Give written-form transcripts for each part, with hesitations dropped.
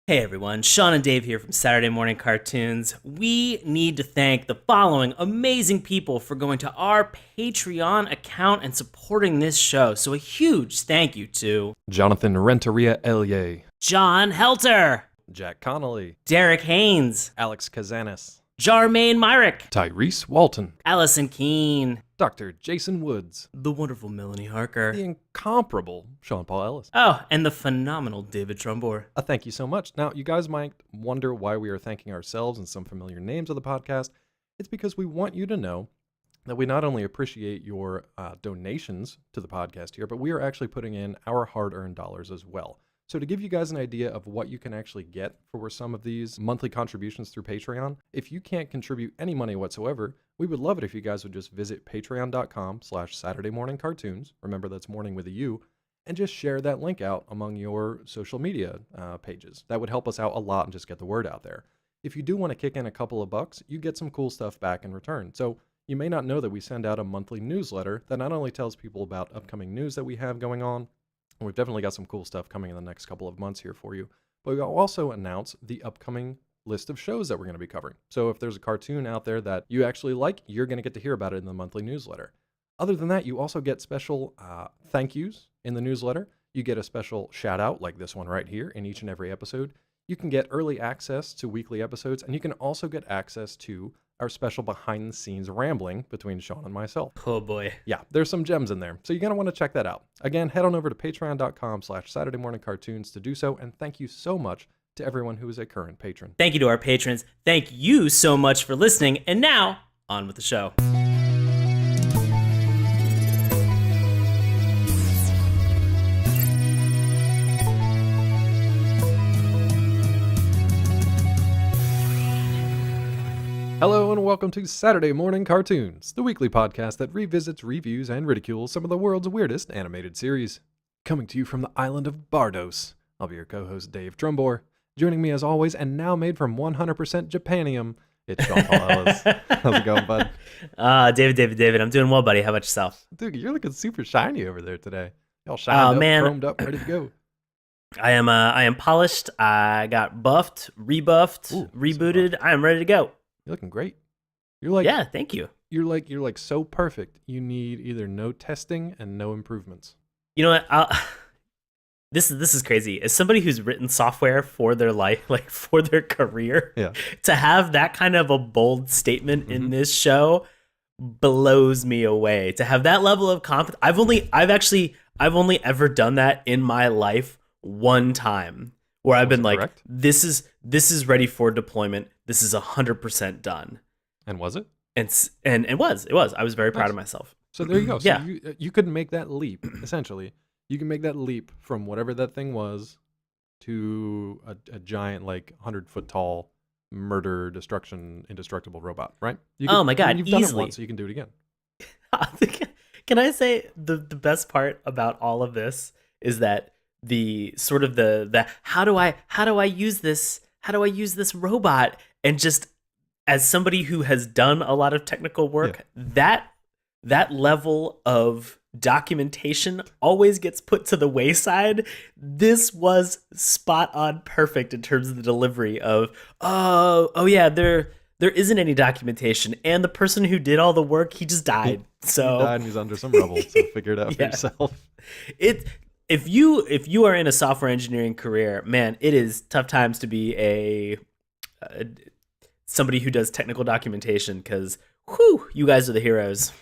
Hey everyone, Sean and Dave here from Saturday Morning Cartoons. We need to thank the following amazing people for going to our Patreon account and supporting this show. So a huge thank you to Jonathan Renteria Elye, John Helter, Jack Connolly, Derek Haynes, Alex Kazanis, Jarmaine Myrick, Tyrese Walton, Allison Keene, Dr. Jason Woods, the wonderful Melanie Harker, the incomparable Sean Paul Ellis. oh, and the phenomenal David Trumbore. Thank you so much. Now, you guys might wonder why we are thanking ourselves and some familiar names of the podcast. It's because we want you to know that we not only appreciate your donations to the podcast here, but we are actually putting in our hard-earned dollars as well. So to give you guys an idea of what you can actually get for some of these monthly contributions through Patreon, if you can't contribute any money whatsoever, we would love it if you guys would just visit patreon.com/SaturdayMorningCartoons. Remember, that's morning with a U. And just share that link out among your social media pages. That would help us out a lot and just get the word out there. If you do want to kick in a couple of bucks, you get some cool stuff back in return. So you may not know that we send out a monthly newsletter that not only tells people about upcoming news that we have going on, and we've definitely got some cool stuff coming in the next couple of months here for you, but we'll also announce the upcoming list of shows that we're going to be covering. So if there's a cartoon out there that you actually like, you're going to get to hear about it in the monthly newsletter. Other than that, you also get special thank yous in the newsletter. You get a special shout out like this one right here in each and every episode. You can get early access to weekly episodes, and you can also get access to our special behind the scenes rambling between Sean and myself. Oh boy. Yeah, there's some gems in there. So you're going to want to check that out. Again, head on over to patreon.com/SaturdayMorningCartoons to do so. And thank you so much to everyone who is a current patron. Thank you to our patrons. Thank you so much for listening. And now, on with the show. Hello and welcome to Saturday Morning Cartoons, the weekly podcast that revisits, reviews, and ridicules some of the world's weirdest animated series. Coming to you from the island of Bardos, I'll be your co-host Dave Trumbore. Joining me as always, and now made from 100% Japanium, it's Sean Paul Ellis. How's it going, bud? David, I'm doing well, buddy. How about yourself? Dude, you're looking super shiny over there today. Y'all shined up, man. chromed up, ready to go. I am polished. I got buffed, rebuffed, rebooted. I am ready to go. You're looking great. You're like, yeah, thank you. You're like so perfect. You need either no testing and no improvements. You know what? This is crazy. As somebody who's written software for their life, like for their career, yeah, to have that kind of a bold statement in this show blows me away. To have that level of confidence, I've only ever done that in my life one time, where I've been like, correct? This is ready for deployment. This is 100% done. And was it? And it was. I was very proud of myself. So there you go. So yeah. you could make that leap, essentially. You can make that leap from whatever that thing was to a giant, like, 100-foot tall, murder, destruction, indestructible robot, right? Oh my God, you've easily. done it once, so you can do it again. Can I say the best part about all of this is that the sort of the how do I use this robot, and just as somebody who has done a lot of technical work, that level of documentation always gets put to the wayside. This was spot on perfect in terms of the delivery of oh yeah, there isn't any documentation, and the person who did all the work, he just died. He died and he's under some rubble, so figure it out for yourself. If you are in a software engineering career, man, it is tough times to be a somebody who does technical documentation, because you guys are the heroes.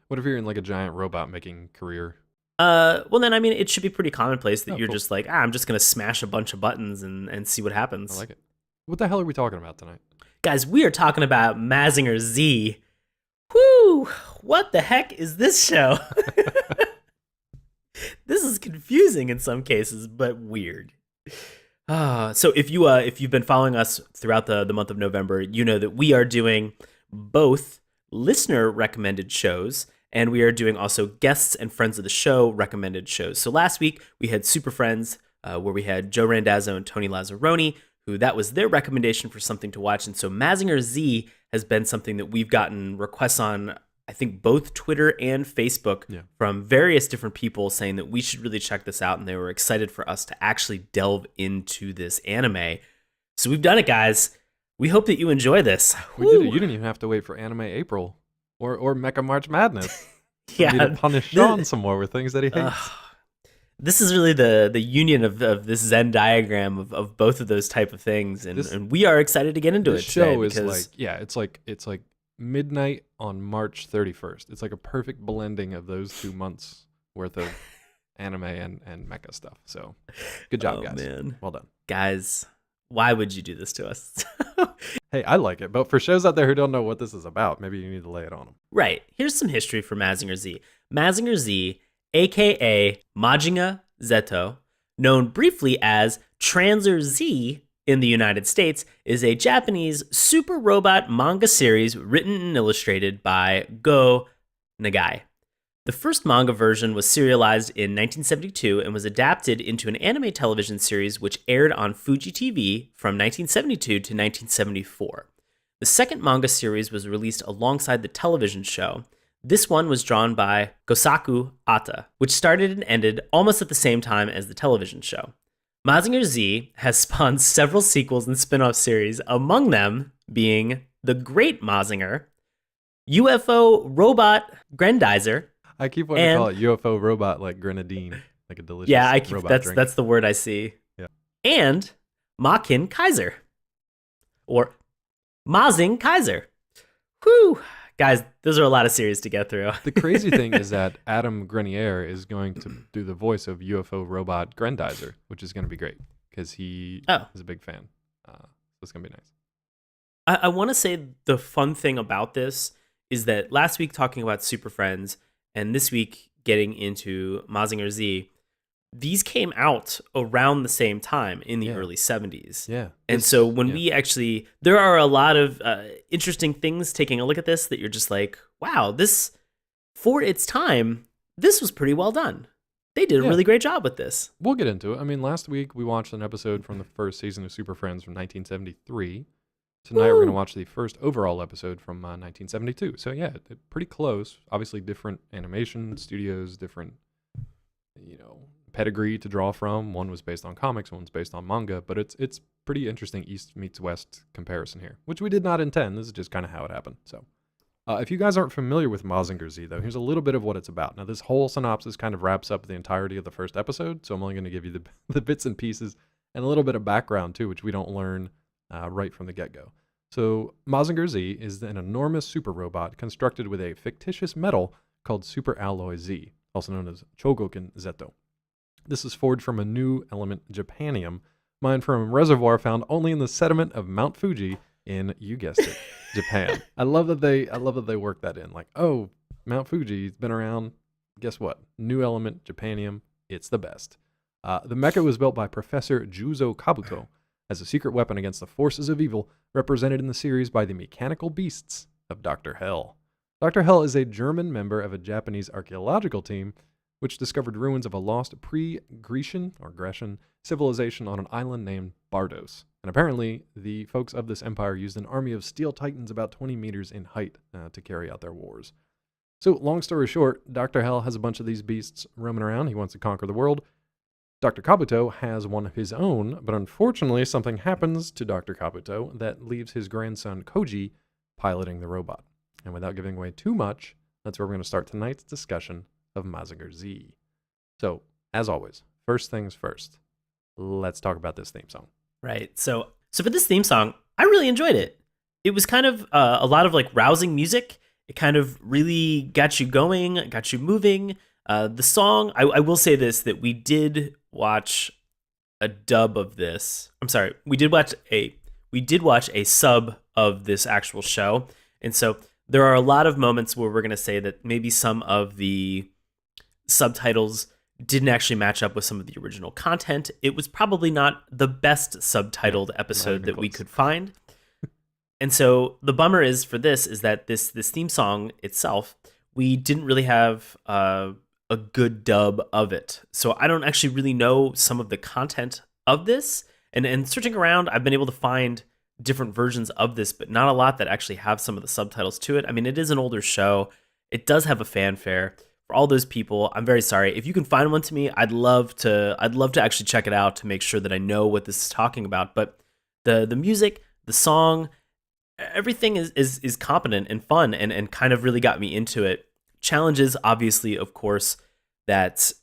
What if you're in like a giant robot making career? Well then, I mean, it should be pretty commonplace that you're cool. just like, I'm just gonna smash a bunch of buttons and see what happens. I like it. What the hell are we talking about tonight? Guys, we are talking about Mazinger Z. Whoo! What the heck is this show? This is confusing in some cases, but weird. So if you've been following us throughout the month of November, you know that we are doing both listener recommended shows, and we are doing also guests and friends of the show recommended shows. So last week we had Super Friends, where we had Joe Randazzo and Tony Lazzaroni, who that was their recommendation for something to watch. And so Mazinger Z has been something that we've gotten requests on, I think both Twitter and Facebook Yeah. from various different people saying that we should really check this out, and they were excited for us to actually delve into this anime. So we've done it, guys. We hope that you enjoy this. We did it. You didn't even have to wait for Anime April or Mecha March Madness. Yeah, We need to punish Sean some more with things that he hates. This is really the union of this Venn diagram of both of those type of things, and we are excited to get into This it show today is because it's like midnight on March 31st. It's like a perfect blending of those 2 months worth of anime and mecha stuff. So good job, guys. Man. Well done. Guys, why would you do this to us? Hey, I like it, but for shows out there who don't know what this is about, maybe you need to lay it on them. Right. Here's some history for Mazinger Z. Mazinger Z, aka Mazinger Z, known briefly as Tranzor Z in the United States, is a Japanese super robot manga series written and illustrated by Go Nagai. The first manga version was serialized in 1972 and was adapted into an anime television series which aired on Fuji TV from 1972 to 1974. The second manga series was released alongside the television show. This one was drawn by Gosaku Ata, which started and ended almost at the same time as the television show. Mazinger Z has spawned several sequels and spin-off series, among them being The Great Mazinger, UFO Robot Grendizer. I keep wanting to call it UFO robot like grenadine, like a delicious robot drink. That's the word I see. Yeah. And Makin Kaiser. Or Mazing Kaiser. Whew. Guys, those are a lot of series to get through. The crazy thing is that Adam Grenier is going to do the voice of UFO robot Grendizer, which is going to be great because he is a big fan. So it's going to be nice. I want to say the fun thing about this is that last week talking about Super Friends and this week getting into Mazinger Z, these came out around the same time in the early 70s. Yeah. And so when we actually, there are a lot of interesting things taking a look at this that you're just like, wow, this, for its time, this was pretty well done. They did a really great job with this. We'll get into it. I mean, last week we watched an episode from the first season of Super Friends from 1973. Tonight we're going to watch the first overall episode from 1972. So yeah, pretty close. Obviously different animation studios, different, pedigree to draw from. One was based on comics, one's based on manga, but it's pretty interesting East meets West comparison here, which we did not intend. This is just kind of how it happened. So if you guys aren't familiar with Mazinger Z, though, here's a little bit of what it's about. Now, this whole synopsis kind of wraps up the entirety of the first episode, so I'm only going to give you the bits and pieces and a little bit of background, too, which we don't learn right from the get-go. So Mazinger Z is an enormous super robot constructed with a fictitious metal called Super Alloy Z, also known as Chogokin Zeto. This is forged from a new element, Japanium, mined from a reservoir found only in the sediment of Mount Fuji in, you guessed it, Japan. I love that they work that in. Like, oh, Mount Fuji's been around. Guess what? New element, Japanium. It's the best. The mecha was built by Professor Juzo Kabuto as a secret weapon against the forces of evil, represented in the series by the mechanical beasts of Dr. Hell. Dr. Hell is a German member of a Japanese archaeological team which discovered ruins of a lost pre-Grecian or Grecian civilization on an island named Bardos. And apparently, the folks of this empire used an army of steel titans about 20 meters in height to carry out their wars. So, long story short, Dr. Hell has a bunch of these beasts roaming around. He wants to conquer the world. Dr. Kabuto has one of his own, but unfortunately, something happens to Dr. Kabuto that leaves his grandson Koji piloting the robot. And without giving away too much, that's where we're going to start tonight's discussion of Mazinger Z. So, as always, first things first, let's talk about this theme song. Right. So for this theme song, I really enjoyed it. It was kind of a lot of like rousing music. It kind of really got you going, got you moving. The song, I will say this, that we did watch a dub of this. I'm sorry, we did watch a sub of this actual show. And so there are a lot of moments where we're going to say that maybe some of the subtitles didn't actually match up with some of the original content. It was probably not the best subtitled episode that we could find. And so the bummer is for this is that this theme song itself, we didn't really have a good dub of it. So I don't actually really know some of the content of this. And searching around, I've been able to find different versions of this, but not a lot that actually have some of the subtitles to it. I mean, it is an older show. it does have a fanfare. For all those people, I'm very sorry. If you can find one to me, I'd love to actually check it out to make sure that I know what this is talking about. But the music, the song, everything is competent and fun and kind of really got me into it. Challenges, obviously, of course, that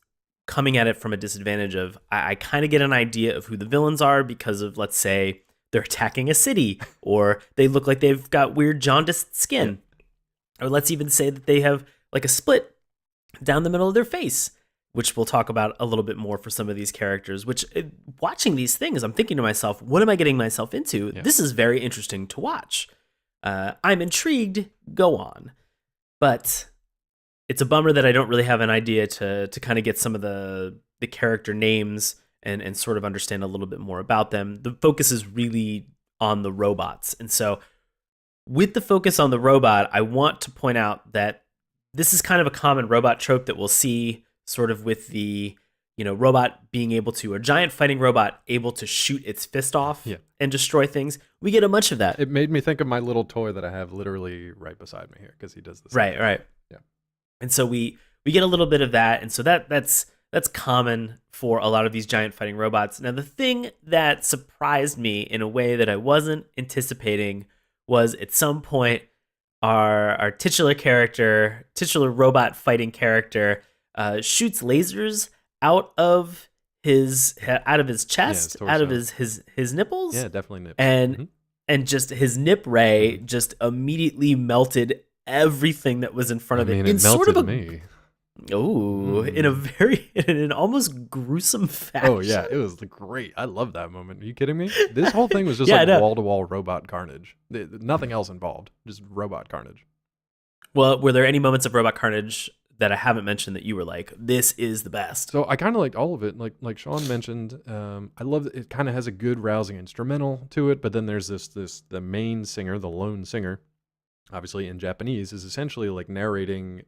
coming at it from a disadvantage of I kind of get an idea of who the villains are because of, let's say, they're attacking a city, or they look like they've got weird jaundiced skin, or let's even say that they have like a split down the middle of their face, which we'll talk about a little bit more for some of these characters. Which, watching these things, I'm thinking to myself, what am I getting myself into? Yeah. This is very interesting to watch. I'm intrigued. Go on. But it's a bummer that I don't really have an idea to kind of get some of the character names and sort of understand a little bit more about them. The focus is really on the robots. And so with the focus on the robot, I want to point out that this is kind of a common robot trope that we'll see sort of with the, robot being able to, a giant fighting robot able to shoot its fist off and destroy things. We get a bunch of that. It made me think of my little toy that I have literally right beside me here because he does this. Right. Yeah. And so we get a little bit of that. And so that's common for a lot of these giant fighting robots. Now, the thing that surprised me in a way that I wasn't anticipating was at some point our titular robot fighting character shoots lasers out of his chest, out of his nipples. Yeah, definitely nips. And just his nip ray just immediately melted everything that was in front of it. It melted me. Oh, in an almost gruesome fashion. Oh yeah, it was great. I love that moment. Are you kidding me? This whole thing was just like wall-to-wall robot carnage. Nothing else involved, just robot carnage. Well, were there any moments of robot carnage that I haven't mentioned that you were like, this is the best? So I kind of liked all of it. Like Sean mentioned, I love that it kind of has a good rousing instrumental to it, but then there's the main singer, the lone singer, obviously in Japanese, is essentially like narrating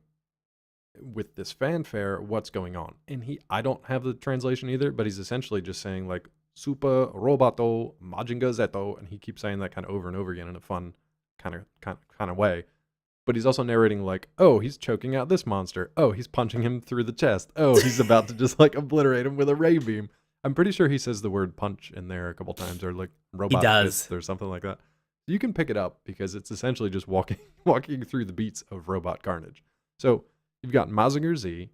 with this fanfare what's going on. And I don't have the translation either, but he's essentially just saying like Super Roboto Mazinger Z, and he keeps saying that kind of over and over again in a fun kind of way. But he's also narrating like, oh, he's choking out this monster. Oh, he's punching him through the chest. Oh, he's about to just like obliterate him with a ray beam. I'm pretty sure he says the word punch in there a couple times, or like robot fist or something like that. You can pick it up because it's essentially just walking through the beats of robot carnage. So you've got Mazinger Z,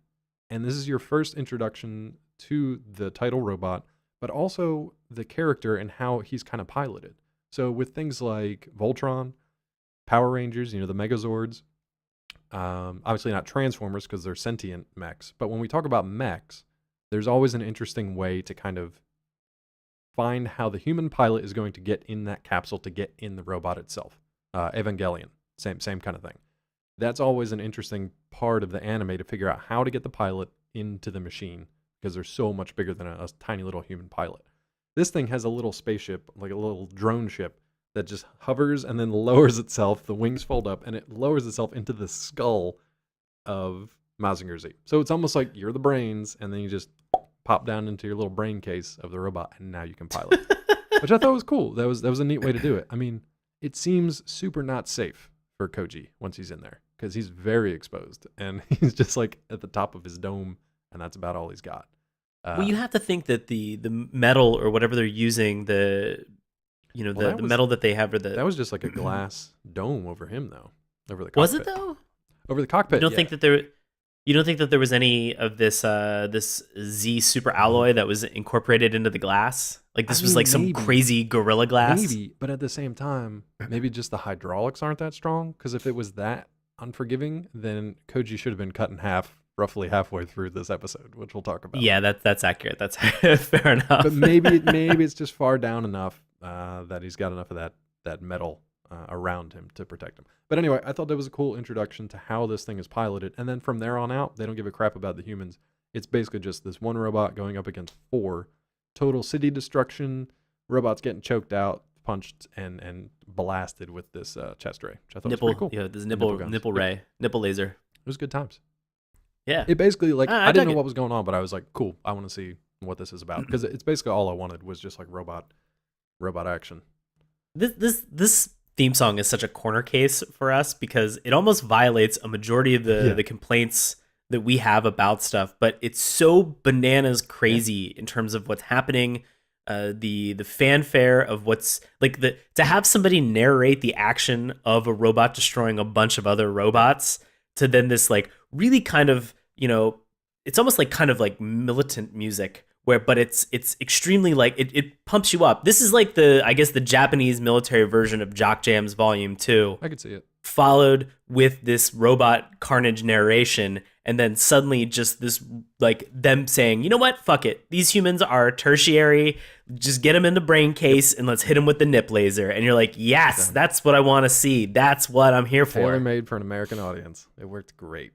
and this is your first introduction to the title robot, but also the character and how he's kind of piloted. So with things like Voltron, Power Rangers, the Megazords, obviously not Transformers because they're sentient mechs, but when we talk about mechs, there's always an interesting way to kind of find how the human pilot is going to get in that capsule to get in the robot itself. Evangelion, same kind of thing. That's always an interesting part of the anime to figure out how to get the pilot into the machine because they're so much bigger than a tiny little human pilot. This thing has a little spaceship, like a little drone ship that just hovers and then lowers itself. The wings fold up and it lowers itself into the skull of Mazinger Z. So it's almost like you're the brains and then you just pop down into your little brain case of the robot and now you can pilot. Which I thought was cool. That was a neat way to do it. I mean, it seems super not safe for Koji once he's in there because he's very exposed and he's just like at the top of his dome and that's about all he's got. Well, you have to think that the metal or whatever they're using, the metal that they have, or that was just like a glass dome over him though, over the cockpit. Was it though? Over the cockpit. You don't think that there was any of this Z super alloy that was incorporated into the glass? Like this was like some crazy Gorilla Glass? Maybe, but at the same time, maybe just the hydraulics aren't that strong. Because if it was that unforgiving, then Koji should have been cut in half roughly halfway through this episode, which we'll talk about. Yeah, that's accurate. That's fair enough. But maybe it's just far down enough that he's got enough of that metal around him to protect him. But anyway, I thought that was a cool introduction to how this thing is piloted. And then from there on out, they don't give a crap about the humans. It's basically just this one robot going up against 4. Total city destruction, robots getting choked out, punched, and blasted with this chest ray, which I thought was pretty cool. Yeah, this nipple ray, nipple laser. It was good times. Yeah. It basically, like, I didn't know what was going on, but I was like, cool, I want to see what this is about. Because it's basically all I wanted was just like robot action. This theme song is such a corner case for us because it almost violates a majority of Yeah. the complaints that we have about stuff, but it's so bananas Yeah. crazy in terms of what's happening, the fanfare of what's like the to have somebody narrate the action of a robot destroying a bunch of other robots to then this like really kind of, it's almost like kind of like militant music where but it's extremely like it pumps you up. This is like the I guess the Japanese military version of Jock Jams Volume 2 I could see it. followed with this robot carnage narration and then suddenly just this like them saying, you know what, fuck it, these humans are tertiary, just get them in the brain case and let's hit them with the nip laser. And you're like, yes, Done. that's what I want to see, that's what I'm here Tailor for. made for an American audience. It worked great.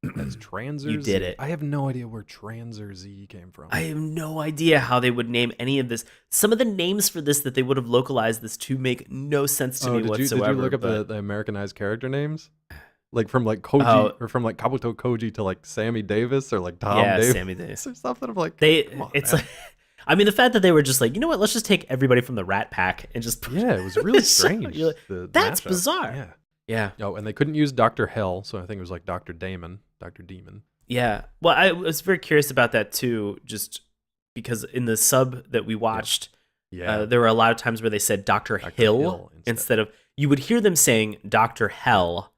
That's Tranzor You Z. did it. I have no idea where Tranzor Z came from. I have no idea how they would name any of this. Some of the names for this that they would have localized this to make no sense to me whatsoever. Did you look up the Americanized character names? Like from like Koji or from like Kabuto Koji to like Sammy Davis or like Tom Davis. Sammy Davis. Or something. I'm like, It's like, I mean, the fact that they were just like, you know what, let's just take everybody from the Rat Pack and just yeah, it was really strange. That's mashup. bizarre. Yeah. Oh, and they couldn't use Dr. Hell, so I think it was like Dr. Demon. Yeah. Well, I was very curious about that too, just because in the sub that we watched, there were a lot of times where they said Dr. Hill instead of, you would hear them saying Dr. Hell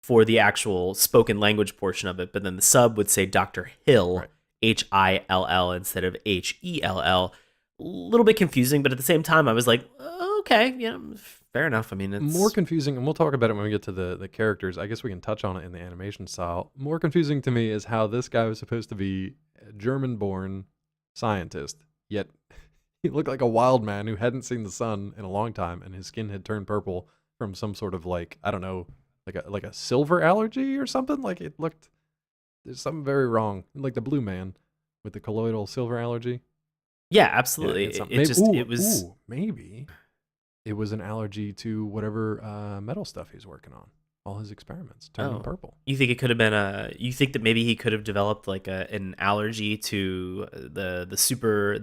for the actual spoken language portion of it, but then the sub would say Dr. Hill, Hill, instead of Hell. A little bit confusing, but at the same time, I was like, okay, yeah, fair enough. I mean, it's more confusing, and we'll talk about it when we get to the characters. I guess we can touch on it in the animation style. More confusing to me is how this guy was supposed to be a German-born scientist, yet he looked like a wild man who hadn't seen the sun in a long time, and his skin had turned purple from some sort of like, I don't know, like a silver allergy or something. Like it looked, there's something very wrong. Like the blue man with the colloidal silver allergy. Yeah, absolutely. Maybe it was an allergy to whatever metal stuff he's working on. All his experiments turned him purple. You think it could have been you think that maybe he could have developed like an allergy to the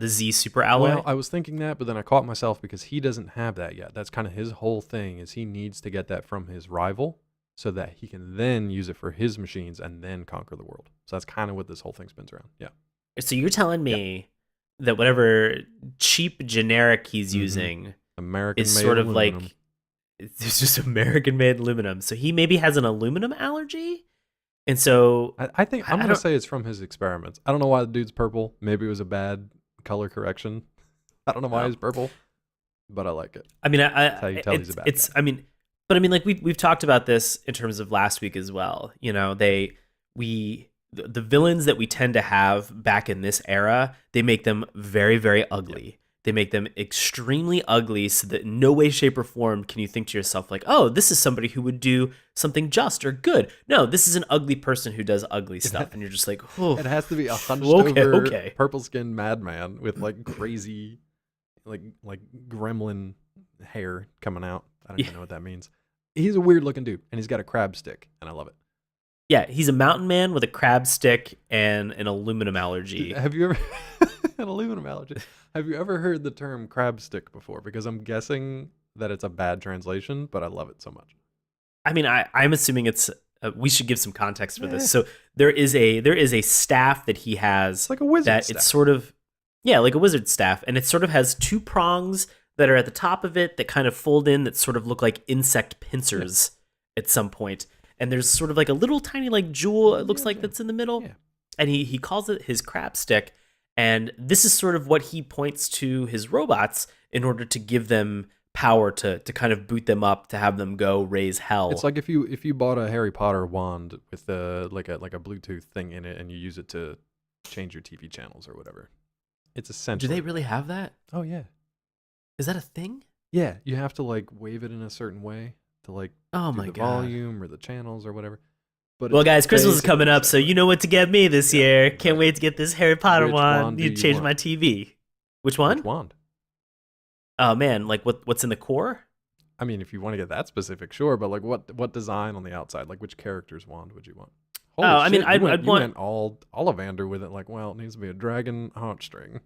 Z super alloy? Well, I was thinking that, but then I caught myself because he doesn't have that yet. That's kind of his whole thing, is he needs to get that from his rival so that he can then use it for his machines and then conquer the world. So that's kind of what this whole thing spins around. Yeah. So you're telling me that whatever cheap generic he's using is sort of aluminum. like, it's just American made aluminum. So he maybe has an aluminum allergy, and so I think I'm gonna say it's from his experiments. I don't know why the dude's purple. Maybe it was a bad color correction. I don't know why he's purple, but I like it. I mean, That's how you tell he's a bad guy. I mean, but I mean, like we've talked about this in terms of last week as well. You know, the villains that we tend to have back in this era, they make them very, very ugly. Yeah. They make them extremely ugly so that in no way, shape, or form can you think to yourself like, oh, this is somebody who would do something just or good. No, this is an ugly person who does ugly stuff. And you're just like, oh. It has to be a hunched over, purple-skinned madman with like crazy, like gremlin hair coming out. I don't even know what that means. He's a weird-looking dude, and he's got a crab stick, and I love it. Yeah, he's a mountain man with a crab stick and an aluminum allergy. Have you ever... an aluminum allergy. Have you ever heard the term crab stick before? Because I'm guessing that it's a bad translation, but I love it so much. I mean, I'm assuming it's. We should give some context for this. So there is a staff that he has. It's like a wizard staff. It's sort of, like a wizard staff, and it sort of has two prongs that are at the top of it that kind of fold in that sort of look like insect pincers at some point. And there's sort of like a little tiny like jewel. It looks like that's in the middle, and he calls it his crab stick. And this is sort of what he points to his robots in order to give them power to kind of boot them up, to have them go raise hell. It's like if you bought a Harry Potter wand with like a Bluetooth thing in it and you use it to change your TV channels or whatever. It's essentially. Do they really have that? Oh yeah. Is that a thing? Yeah, you have to like wave it in a certain way to like do the volume or the channels or whatever. But well, guys, Christmas is coming up, so you know what to get me this year. Can't wait to get this Harry Potter wand. Need to change my TV. Which one? Which wand? Oh man, like what's in the core? I mean, if you want to get that specific, sure. But like, what design on the outside? Like, which character's wand would you want? Holy shit, I mean, I'd want all Ollivander with it. Like, well, it needs to be a dragon heartstring.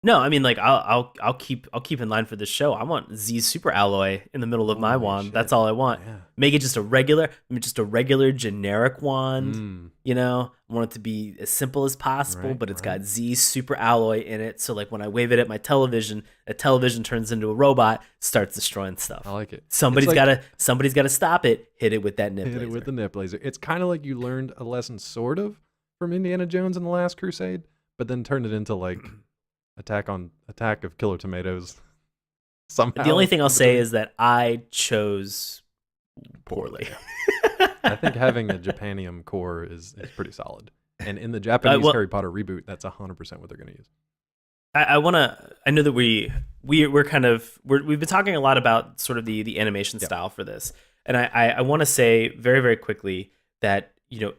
No, I mean, like I'll keep in line for this show. I want Z's super alloy in the middle of my Holy wand. shit. That's all I want. Yeah. Make it just a regular generic wand. Mm. You know, I want it to be as simple as possible, Right, but it's right. got Z super alloy in it. So like when I wave it at my television, the television turns into a robot, starts destroying stuff. I like it. It's Somebody's like gotta stop it. Hit it with that nip hit it laser. with the nip laser. It's kind of like you learned a lesson, sort of, from Indiana Jones and the Last Crusade, but then turned it into like Attack of Killer Tomatoes. Somehow. The only thing I'll in say between. is that I chose poorly. I think having a Japanium core is pretty solid. And in the Japanese well, Harry Potter reboot, that's 100% what they're going to use. I know that we're kind of we've been talking a lot about sort of the animation Yep. style for this, and I want to say very very quickly that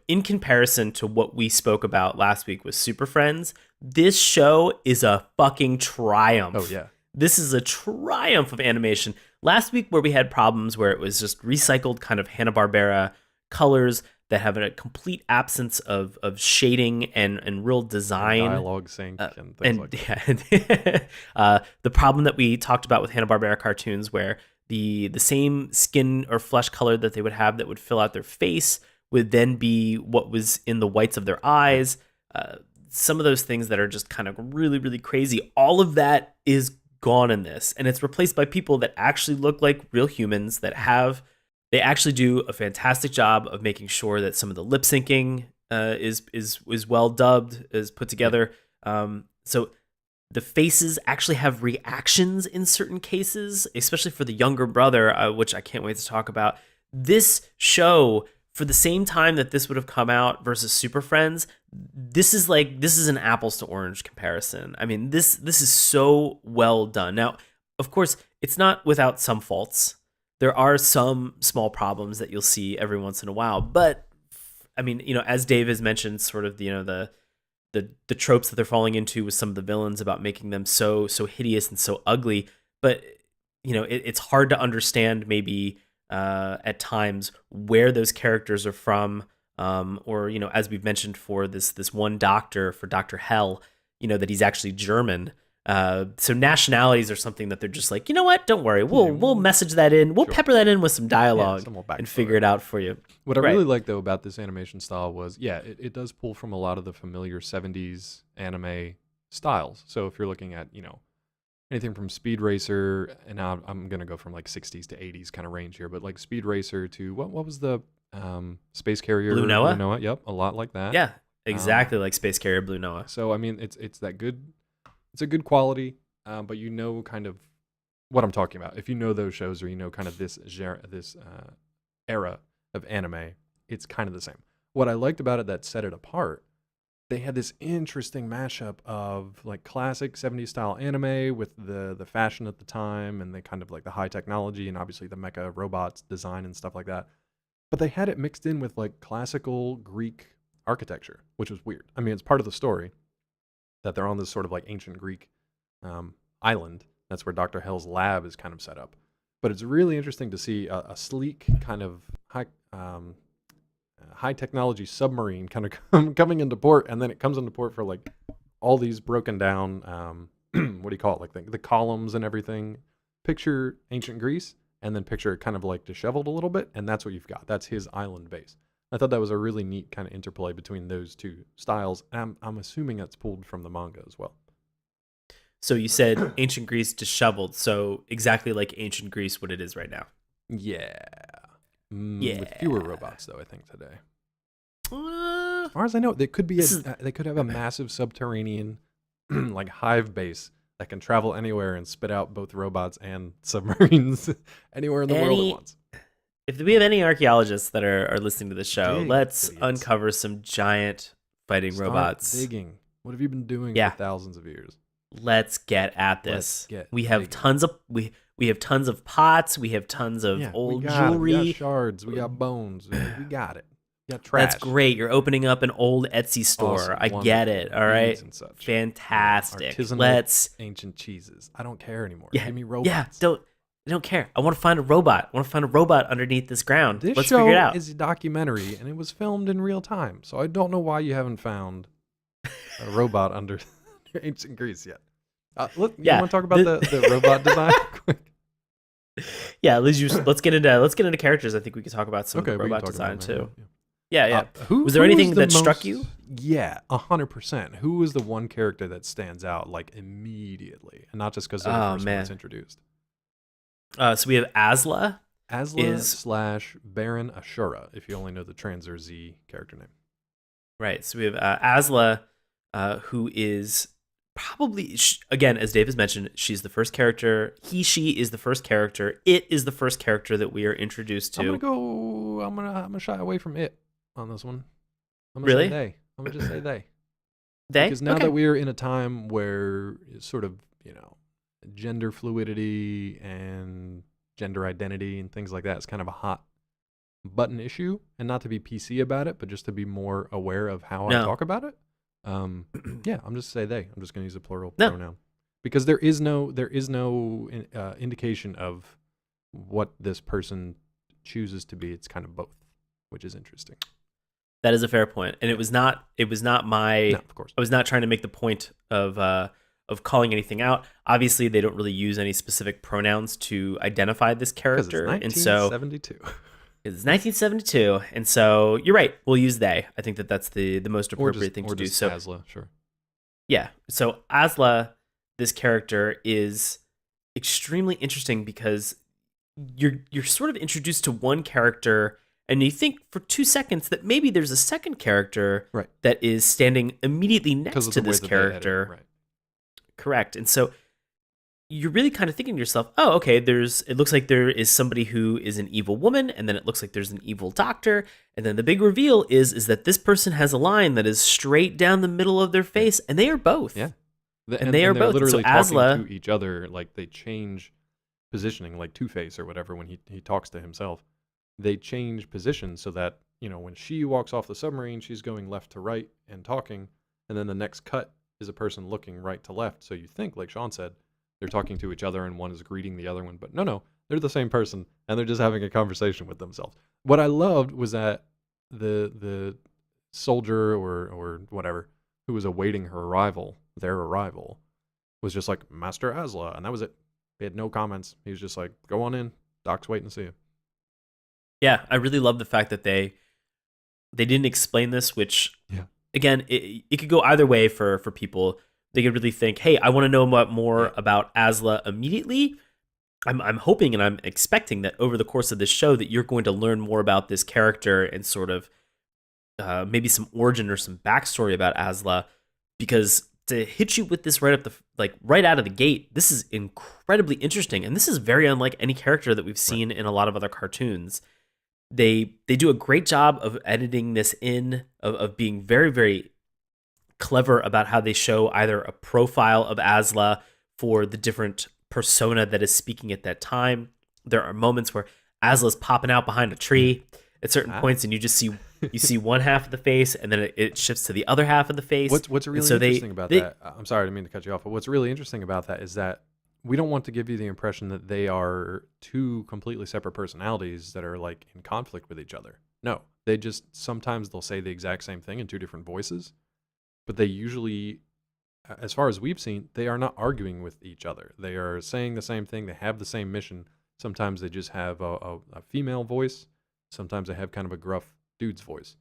in comparison to what we spoke about last week with Super Friends, this show is a fucking triumph. Oh, yeah. This is a triumph of animation. Last week where we had problems where it was just recycled kind of Hanna-Barbera colors that have a complete absence of shading and real design. Dialogue sync and things like that. The problem that we talked about with Hanna-Barbera cartoons where the same skin or flesh color that they would have that would fill out their face would then be what was in the whites of their eyes. Some of those things that are just kind of really, really crazy. All of that is gone in this, and it's replaced by people that actually look like real humans they actually do a fantastic job of making sure that some of the lip syncing is well dubbed, is put together. So the faces actually have reactions in certain cases, especially for the younger brother, which I can't wait to talk about. This show, for the same time that this would have come out versus Super Friends, this is an apples to orange comparison. I mean, this is so well done. Now, of course, it's not without some faults. There are some small problems that you'll see every once in a while, but I mean, as Dave has mentioned, sort of the tropes that they're falling into with some of the villains about making them so hideous and so ugly. But it's hard to understand maybe at times where those characters are from, or as we've mentioned for this one doctor, for Dr. Hell, that he's actually German. So nationalities are something that they're just like, you know what? Don't worry, we'll message that in, we'll pepper that in with some dialogue some more and figure it out for you. What I Right. really like, though, about this animation style was, it does pull from a lot of the familiar 70s anime styles. So if you're looking at, anything from Speed Racer, and now I'm going to go from like 60s to 80s kind of range here, but like Speed Racer to, what was the Space Carrier? Blue Noah? Blue Noah, yep, a lot like that. Yeah, exactly like Space Carrier Blue Noah. So, I mean, it's that good, it's a good quality, but kind of what I'm talking about. If you know those shows or kind of this era of anime, it's kind of the same. What I liked about it that set it apart, they had this interesting mashup of like classic 70s style anime with the fashion at the time and the kind of like the high technology and obviously the mecha robots design and stuff like that. But they had it mixed in with like classical Greek architecture, which was weird. I mean, it's part of the story that they're on this sort of like ancient Greek island. That's where Dr. Hell's lab is kind of set up. But it's really interesting to see a sleek kind of high technology submarine kind of coming into port, and then it comes into port for like all these broken down what do you call it, like the columns and everything. Picture ancient Greece, and then picture it kind of like disheveled a little bit, and that's what you've got. That's his island base. I thought that was a really neat kind of interplay between those two styles. And I'm assuming that's pulled from the manga as well. So you said ancient Greece disheveled, so exactly like ancient Greece what it is right now. Yeah. Yeah. With fewer robots, though, I think today. Uh, As far as I know, they could be This they could have a massive subterranean like hive base that can travel anywhere and spit out both robots and submarines anywhere in the world at once. If we have any archaeologists that are listening to this show, Dig, let's idiots. uncover some giant fighting Start robots. digging. What have you been doing Yeah. for thousands of years? Let's get at this. Let's get we have digging. tons of we have tons of pots. We have tons of old we got jewelry. We got shards. We got bones. We got it. We got trash. That's great. You're opening up an old Etsy store. Awesome, I get it. All right. beads and such. Fantastic. Artisanal Let's. ancient cheeses. I don't care anymore. Yeah. Give me robots. Yeah. I don't care. I want to find a robot. I want to find a robot underneath this ground. This Let's show figure it out. is a documentary, and it was filmed in real time. So I don't know why you haven't found a robot under ancient Greece yet. You Yeah, want to talk about the robot design quick? yeah. Let's get into characters. I think we could talk about some Okay, we can robot talk design about that. too. Yeah. Yeah, yeah. Who Was there who was anything the that struck most? you? Yeah, 100%. Who was the one character that stands out like immediately, and not just because they're the Oh first one that's man. introduced? So we have Asla. Asla Is slash Baron Ashura, if you only know the Tranzor Z character name. right. So we have Asla, who is probably again, as Dave has mentioned, she's the first character. She is the first character. It is the first character that we are introduced I'm gonna to. go. I'm gonna shy away from it on this one. I'm gonna say Really? they. I'm gonna just say they. They? Because now Okay. that we are in a time where it's sort of, gender fluidity and gender identity and things like that is kind of a hot button issue, and not to be PC about it, but just to be more aware of how I No. talk about it. Yeah, I'm just say they. I'm just gonna use a plural No. pronoun because there is no indication of what this person chooses to be. It's kind of both, which is interesting. That is a fair point, and Yeah. it was not my. No, of course. I was not trying to make the point of calling anything out. Obviously, they don't really use any specific pronouns to identify this Because it's character, and so 1972. it's 1972, and so you're right. We'll use they. I think that that's the most Or appropriate just, thing or to do. just So Asla, sure. yeah, so Asla, this character is extremely interesting because you're sort of introduced to one character and you think for 2 seconds that maybe there's a second character Right. that is standing immediately Because next of to the way this that they edit, character. right. Correct. And so you're really kind of thinking to yourself, oh, okay, it looks like there is somebody who is an evil woman, and then it looks like there's an evil doctor, and then the big reveal is that this person has a line that is straight down the middle of their face, and they are both. Yeah. And they are they're both. And so literally talking Asla, to each other, like they change positioning, like Two-Face or whatever, when he talks to himself. They change positions so that, when she walks off the submarine, she's going left to right and talking, and then the next cut is a person looking right to left. So you think, like Sean said, they're talking to each other and one is greeting the other one, but no, they're the same person and they're just having a conversation with themselves. What I loved was that the soldier or whatever who was awaiting their arrival, was just like Master Asla, and that was it. He had no comments. He was just like, "Go on in. Doc's waiting to see you." yeah, I really love the fact that they didn't explain this, which Yeah. again, it could go either way for people. They could really think, hey, I want to know more about Asla immediately. I'm hoping and I'm expecting that over the course of this show that you're going to learn more about this character and sort of maybe some origin or some backstory about Asla, because to hit you with this right out of the gate, this is incredibly interesting, and this is very unlike any character that we've seen in a lot of other cartoons. They do a great job of editing this in, of being very, very clever about how they show either a profile of Asla for the different persona that is speaking at that time. There are moments where Asla's popping out behind a tree at certain points, and you just see one half of the face, and then it shifts to the other half of the face. What's really interesting about that? I'm sorry, I didn't mean to cut you off, but what's really interesting about that is that we don't want to give you the impression that they are two completely separate personalities that are like in conflict with each other. No, they just sometimes they'll say the exact same thing in two different voices, but they usually, as far as we've seen, they are not arguing with each other. They are saying the same thing. They have the same mission. Sometimes they just have a female voice. Sometimes they have kind of a gruff dude's voice.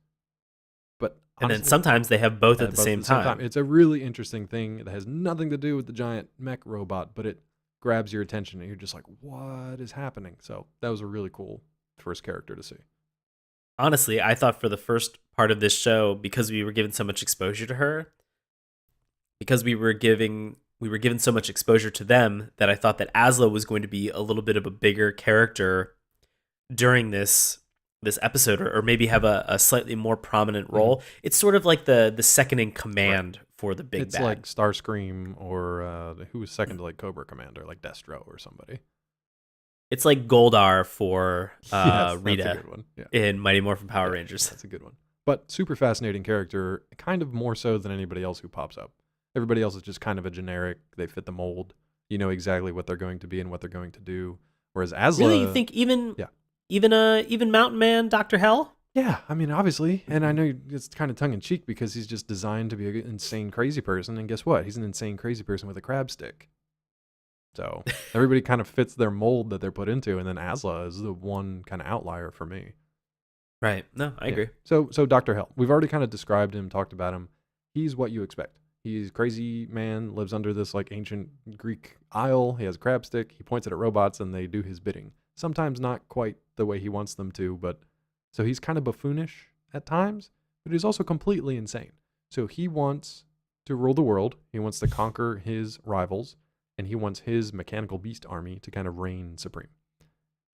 But And then honestly, sometimes they have both at the same time. It's a really interesting thing that has nothing to do with the giant mech robot, but it grabs your attention and you're just like, what is happening? So that was a really cool first character to see. Honestly, I thought for the first part of this show, because we were given so much exposure to her, because we were given so much exposure to them, that I thought that Asla was going to be a little bit of a bigger character during this episode, or maybe have a slightly more prominent role. It's sort of like the second in command for the big It's bad. like Starscream or who was second to like Cobra Commander, like Destro or somebody. It's like Goldar for Yes, Rita that's a good one. Yeah. in Mighty Morphin Power Rangers. That's a good one. But super fascinating character, kind of more so than anybody else who pops up. Everybody else is just kind of a generic. They fit the mold. You know exactly what they're going to be and what they're going to do. Whereas Asla, Really, you think even Mountain Man, Dr. Hell? Yeah, I mean, obviously, and I know it's kind of tongue in cheek because he's just designed to be an insane, crazy person. And guess what? He's an insane, crazy person with a crab stick. So everybody kind of fits their mold that they're put into, and then Asla is the one kind of outlier for me. Right. No, I Yeah. agree. So Dr. Hell, we've already kind of described him, talked about him. He's what you expect. He's a crazy man, lives under this like ancient Greek isle. He has a crab stick. He points it at robots, and they do his bidding. Sometimes not quite the way he wants them to, but so he's kind of buffoonish at times, but he's also completely insane. So he wants to rule the world. He wants to conquer his rivals, and he wants his mechanical beast army to kind of reign supreme.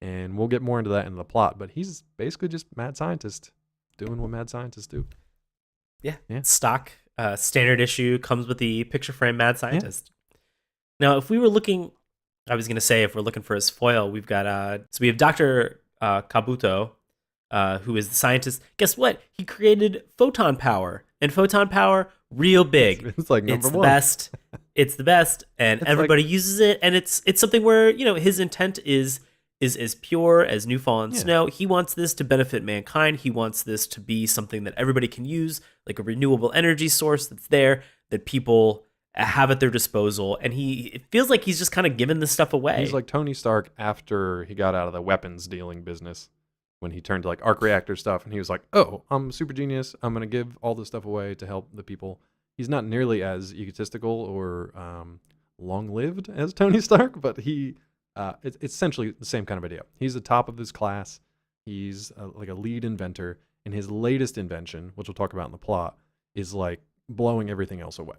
And we'll get more into that in the plot, but he's basically just mad scientist doing what mad scientists do. Yeah. Yeah. Stock standard issue comes with the picture frame mad Yeah. scientist. Now, if we were looking, I was going to say, if we're looking for his foil, we've got, so we have Dr. Kabuto, who is the scientist. Guess what? He created photon power, and photon power, real big. It's like number It's the one. best. It's the best, and It's everybody uses it. And it's something where, you know, his intent is as pure as new fallen Yeah. snow. He wants this to benefit mankind. He wants this to be something that everybody can use, like a renewable energy source that's there that people have at their disposal. And it feels like he's just kind of giving this stuff away. He's like Tony Stark after he got out of the weapons dealing business, when he turned to like arc reactor stuff, and he was like, "Oh, I'm a super genius. I'm gonna give all this stuff away to help the people." He's not nearly as egotistical or long-lived as Tony Stark, but it's essentially the same kind of idea. He's the top of his class. He's like a lead inventor, and his latest invention, which we'll talk about in the plot, is like blowing everything else away.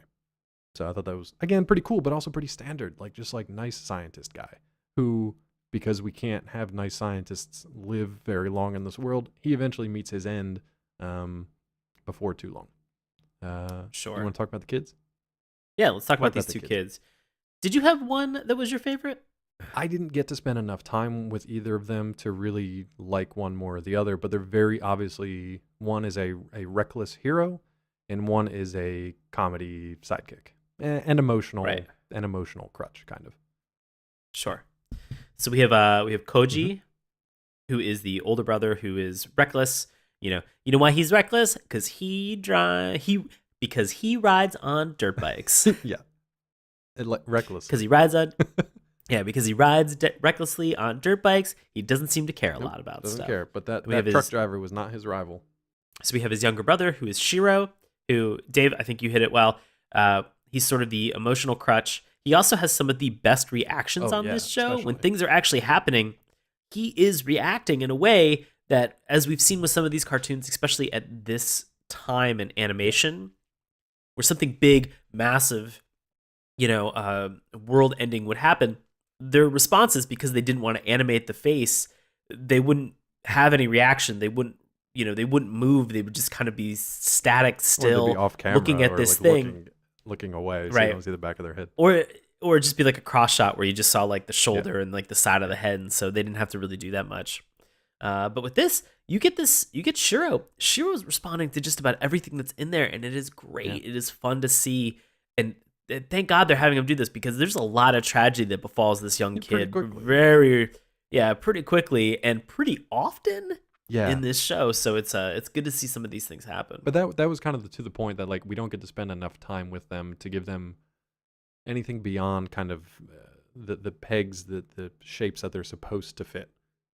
So I thought that was, again, pretty cool, but also pretty standard. Like, just like nice scientist guy who, because we can't have nice scientists live very long in this world, he eventually meets his end before too long. Sure. You want to talk about the kids? Yeah, let's talk about about these the two kids. kids. Did you have one that was your favorite? I didn't get to spend enough time with either of them to really like one more or the other, but they're very obviously, one is a reckless hero and one is a comedy sidekick and emotional Right. an emotional crutch, kind of. Sure. So we have Koji, who is the older brother who is reckless. You know why he's reckless? Because he rides on dirt bikes. Yeah. Reckless. Because he rides on recklessly on dirt bikes. He doesn't seem to care a lot about Doesn't stuff. care, but that We have truck his- driver was not his rival. So we have his younger brother, who is Shiro, who, Dave, I think you hit it well. He's sort of the emotional crutch. He also has some of the best reactions Oh, on yeah, this show. When especially. things are actually happening, he is reacting in a way that, as we've seen with some of these cartoons, especially at this time in animation, where something big, massive, world ending would happen, their responses, because they didn't want to animate the face, they wouldn't have any reaction. They wouldn't move. They would just kind of be static, Or they'd still be off camera looking at or this like thing, looking away, so Right. you don't see the back of their head. or just be like a cross shot where you just saw like the shoulder and like the side of the head, and so they didn't have to really do that much. But with this, you get Shiro. Shiro's responding to just about everything that's in there, and it is great. Yeah. It is fun to see, and thank God they're having him do this, because there's a lot of tragedy that befalls this young Pretty kid quickly. pretty quickly and pretty often Yeah. in this show. So it's good to see some of these things happen. But that was kind of to the point that like we don't get to spend enough time with them to give them anything beyond kind of the pegs, the shapes that they're supposed to fit.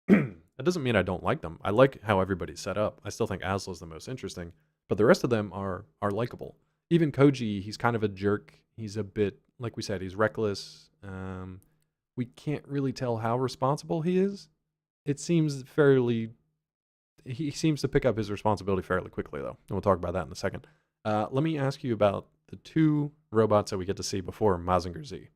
That doesn't mean I don't like them. I like how everybody's set up. I still think Asla's the most interesting, but the rest of them are likable. Even Koji, he's kind of a jerk. He's a bit, like we said, he's reckless. We can't really tell how responsible he is. It seems he seems to pick up his responsibility fairly quickly, though. And we'll talk about that in a second. Let me ask you about the two robots that we get to see before Mazinger Z.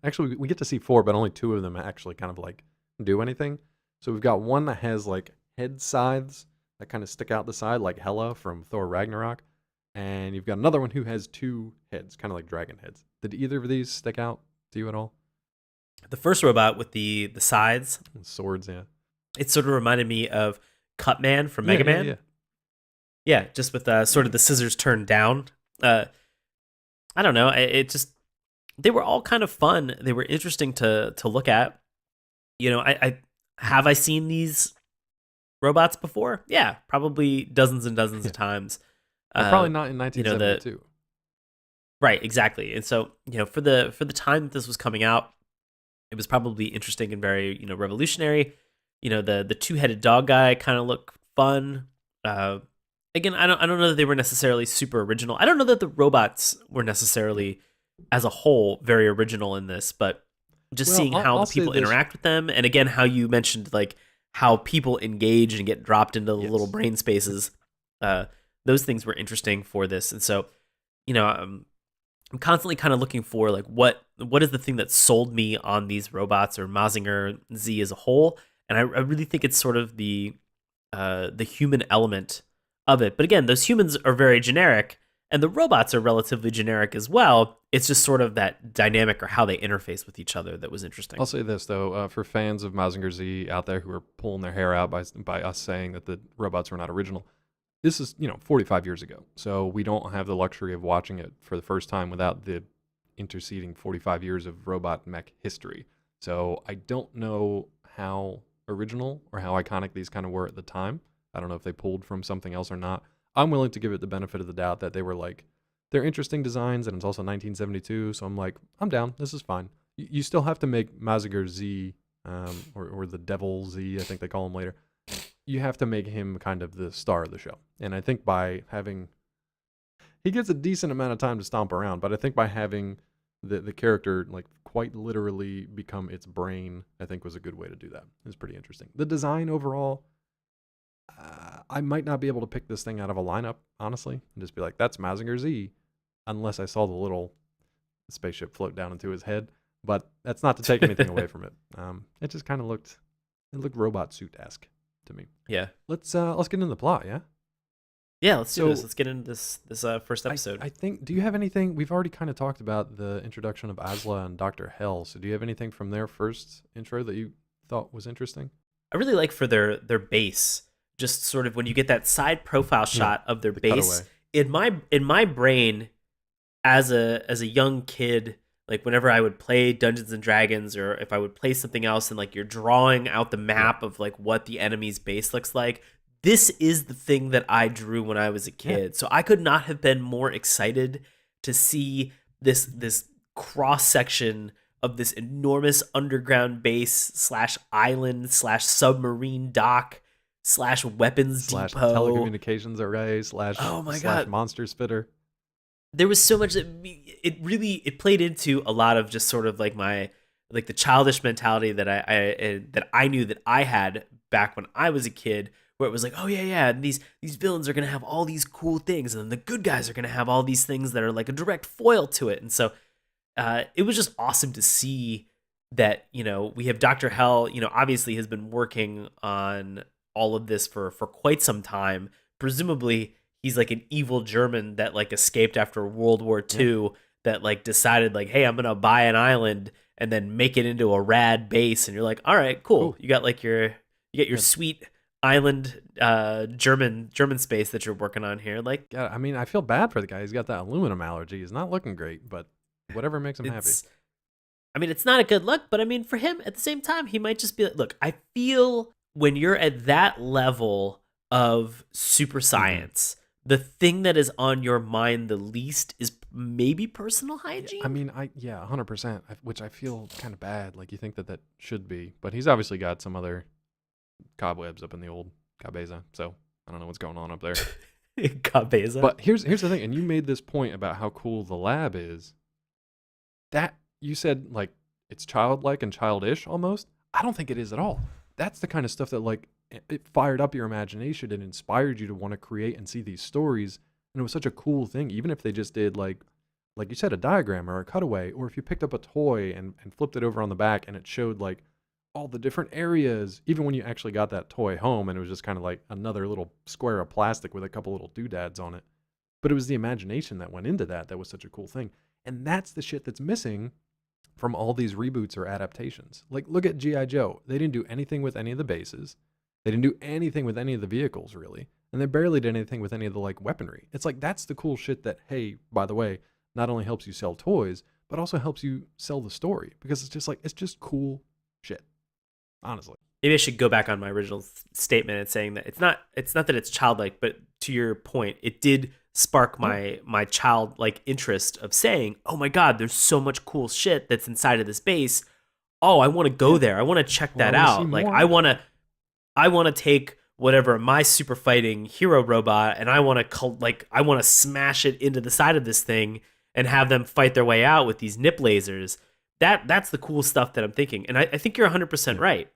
Actually, we get to see four, but only two of them actually kind of like do anything. So we've got one that has like head scythes that kind of stick out the side, like Hela from Thor Ragnarok. And you've got another one who has two heads, kind of like dragon heads. Did either of these stick out to you at all? The first robot with the sides, Swords, yeah. it sort of reminded me of Cutman from Mega Man. Yeah. Yeah, just with sort of the scissors turned down. I don't know. They were all kind of fun. They were interesting to look at. I seen these robots before? Yeah, probably dozens and dozens Yeah. of times. But probably not in You know, the 1972. right, exactly. And so, for the time that this was coming out, it was probably interesting and very, revolutionary. The two-headed dog guy kind of looked fun. Uh, Again, I don't know that they were necessarily super original. I don't know that the robots were Yeah. necessarily, as a whole, very original in this, but just Well, seeing I'll, how I'll the say people this. interact with them, and again, how you mentioned like how people engage and get dropped into the little Yes. brain spaces. Uh, those things were interesting for this, and so you know, I'm constantly kind of looking for like what is the thing that sold me on these robots or Mazinger Z as a whole, and I really think it's sort of the human element of it. But again, those humans are very generic, and the robots are relatively generic as well. It's just sort of that dynamic or how they interface with each other that was interesting. I'll say this though, for fans of Mazinger Z out there who are pulling their hair out by us saying that the robots were not original, this is 45 years ago, so we don't have the luxury of watching it for the first time without the interceding 45 years of robot mech history. So I don't know how original or how iconic these kind of were at the time. I don't know if they pulled from something else or not. I'm willing to give it the benefit of the doubt that they were like, they're interesting designs, and it's also 1972, so I'm like, I'm down. This is fine. You still have to make Mazinger Z, or the Devil Z, I think they call him later. You have to make him kind of the star of the show. And I think by having, he gets a decent amount of time to stomp around, but I think by having the character like quite literally become its brain, I think was a good way to do that. It's pretty interesting. The design overall, I might not be able to pick this thing out of a lineup, honestly, and just be like, that's Mazinger Z, unless I saw the little spaceship float down into his head. But that's not to take anything away from it. It just kind of looked, it looked robot suit-esque to me. Yeah. Let's get into the plot, yeah? Yeah, let's do this. So Let's get into this first episode. I think, do you have anything? We've already kind of talked about the introduction of Asla and Dr. Hell. So do you have anything from their first intro that you thought was interesting? I really like for their base, just sort of when you get that side profile Yeah, shot of their the base. cutaway. In my brain, as a young kid, like whenever I would play Dungeons and Dragons or if I would play something else and like you're drawing out the Yeah. map of like what the enemy's base looks like, this is the thing that I drew when I was a Yeah. kid. So I could not have been more excited to see this cross section of this enormous underground base slash island slash submarine dock slash weapons Slash depot. telecommunications array Oh my slash god, monster spitter. there was so much that it played into a lot of just sort of like my like the childish mentality that I knew that I had back when I was a kid, where it was like, oh yeah, and these villains are gonna have all these cool things, and then the good guys are gonna have all these things that are like a direct foil to it. And so it was just awesome to see that we have Dr. Hell, obviously has been working on all of this for quite some time. Presumably he's like an evil German that like escaped after World War Yeah. II, that like decided like, hey, I'm gonna buy an island and then make it into a rad base. And you're like, all right, cool. You got like you get your Yeah. sweet island German space that you're working on here. Like, Yeah, I mean, I feel bad for the guy. He's got that aluminum allergy. He's not looking great, but whatever makes him happy. It's not a good look, but I mean, for him at the same time, he might just be like, look, I feel when you're at that level of super science, the thing that is on your mind the least is maybe personal hygiene. I mean, 100%, which I feel kind of bad. Like, you think that should be, but he's obviously got some other cobwebs up in the old cabeza, so I don't know what's going on up there. Cabeza. But here's the thing, and you made this point about how cool the lab is. That you said like it's childlike and childish almost. I don't think it is at all. That's the kind of stuff that like it fired up your imagination and inspired you to want to create and see these stories. And it was such a cool thing, even if they just did like you said, a diagram or a cutaway, or if you picked up a toy and flipped it over on the back and it showed like all the different areas, even when you actually got that toy home and it was just kind of like another little square of plastic with a couple little doodads on it. But it was the imagination that went into that was such a cool thing. And that's the shit that's missing from all these reboots or adaptations. Like, look at G.I. Joe. They didn't do anything with any of the bases. They didn't do anything with any of the vehicles, really. And they barely did anything with any of the, like, weaponry. It's like, that's the cool shit that, hey, by the way, not only helps you sell toys, but also helps you sell the story. Because it's just like, it's just cool shit. Honestly. maybe I should go back on my original statement and saying that it's not that it's childlike, but to your point, it did spark my childlike interest of saying, oh my god, there's so much cool shit that's inside of this base. Oh, I want to go there. I want to check Well, I that want to see out. Like more. I want to take whatever my super fighting hero robot and I want to smash it into the side of this thing and have them fight their way out with these nip lasers. That's the cool stuff that I'm thinking. And I think you're 100% right,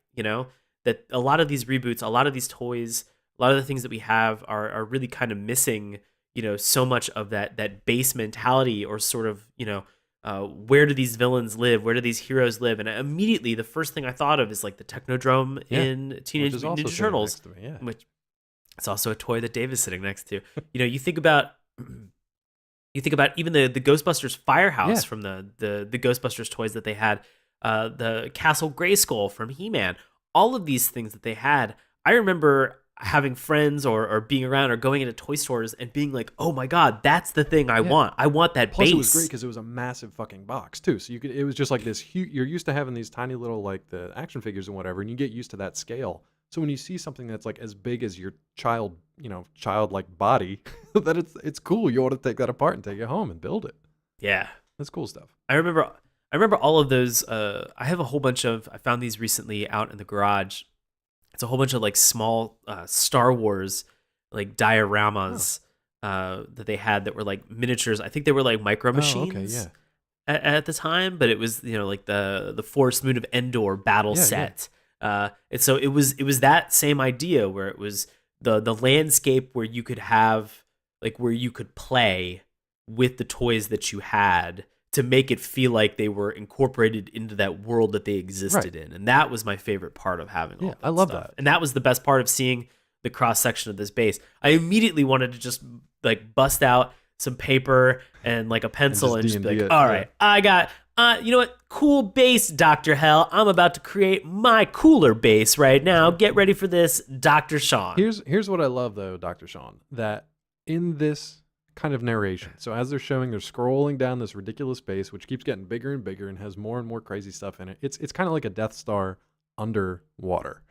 that a lot of these reboots, a lot of these toys, a lot of the things that we have are really kind of missing, so much of that base mentality or sort of, where do these villains live? Where do these heroes live? And immediately the first thing I thought of is like the Technodrome in Teenage Mutant Ninja Turtles, which it's also a toy that Dave is sitting next to. You think about even the Ghostbusters Firehouse from the Ghostbusters toys that they had, the Castle Grayskull from He-Man, all of these things that they had. I remember having friends or being around or going into toy stores and being like, oh my god, that's the thing I want. I want that Plus, base. it was great because it was a massive fucking box too. So it was just like this huge. You're used to having these tiny little like the action figures and whatever, and you get used to that scale. So when you see something that's like as big as your childlike body, that it's cool. You want to take that apart and take it home and build it. Yeah, that's cool stuff. I remember all of those. I have a whole bunch of. I found these recently out in the garage. It's a whole bunch of like small Star Wars like dioramas that they had that were like miniatures. I think they were like micro machines at the time, but it was like the Forest Moon of Endor battle set. And so it was that same idea where it was the landscape where you could have like where you could play with the toys that you had to make it feel like they were incorporated into that world that they existed in. And that was my favorite part of having all that I love stuff. that. And that was the best part of seeing the cross section of this base. I immediately wanted to just like bust out some paper and like a pencil and just be like, all right, I got, you know what? Cool base, Dr. Hell. I'm about to create my cooler base right now. Get ready for this, Dr. Sean. Here's what I love though, Dr. Sean, that in this kind of narration. So as they're scrolling down this ridiculous base, which keeps getting bigger and bigger and has more and more crazy stuff in it. It's kind of like a Death Star underwater,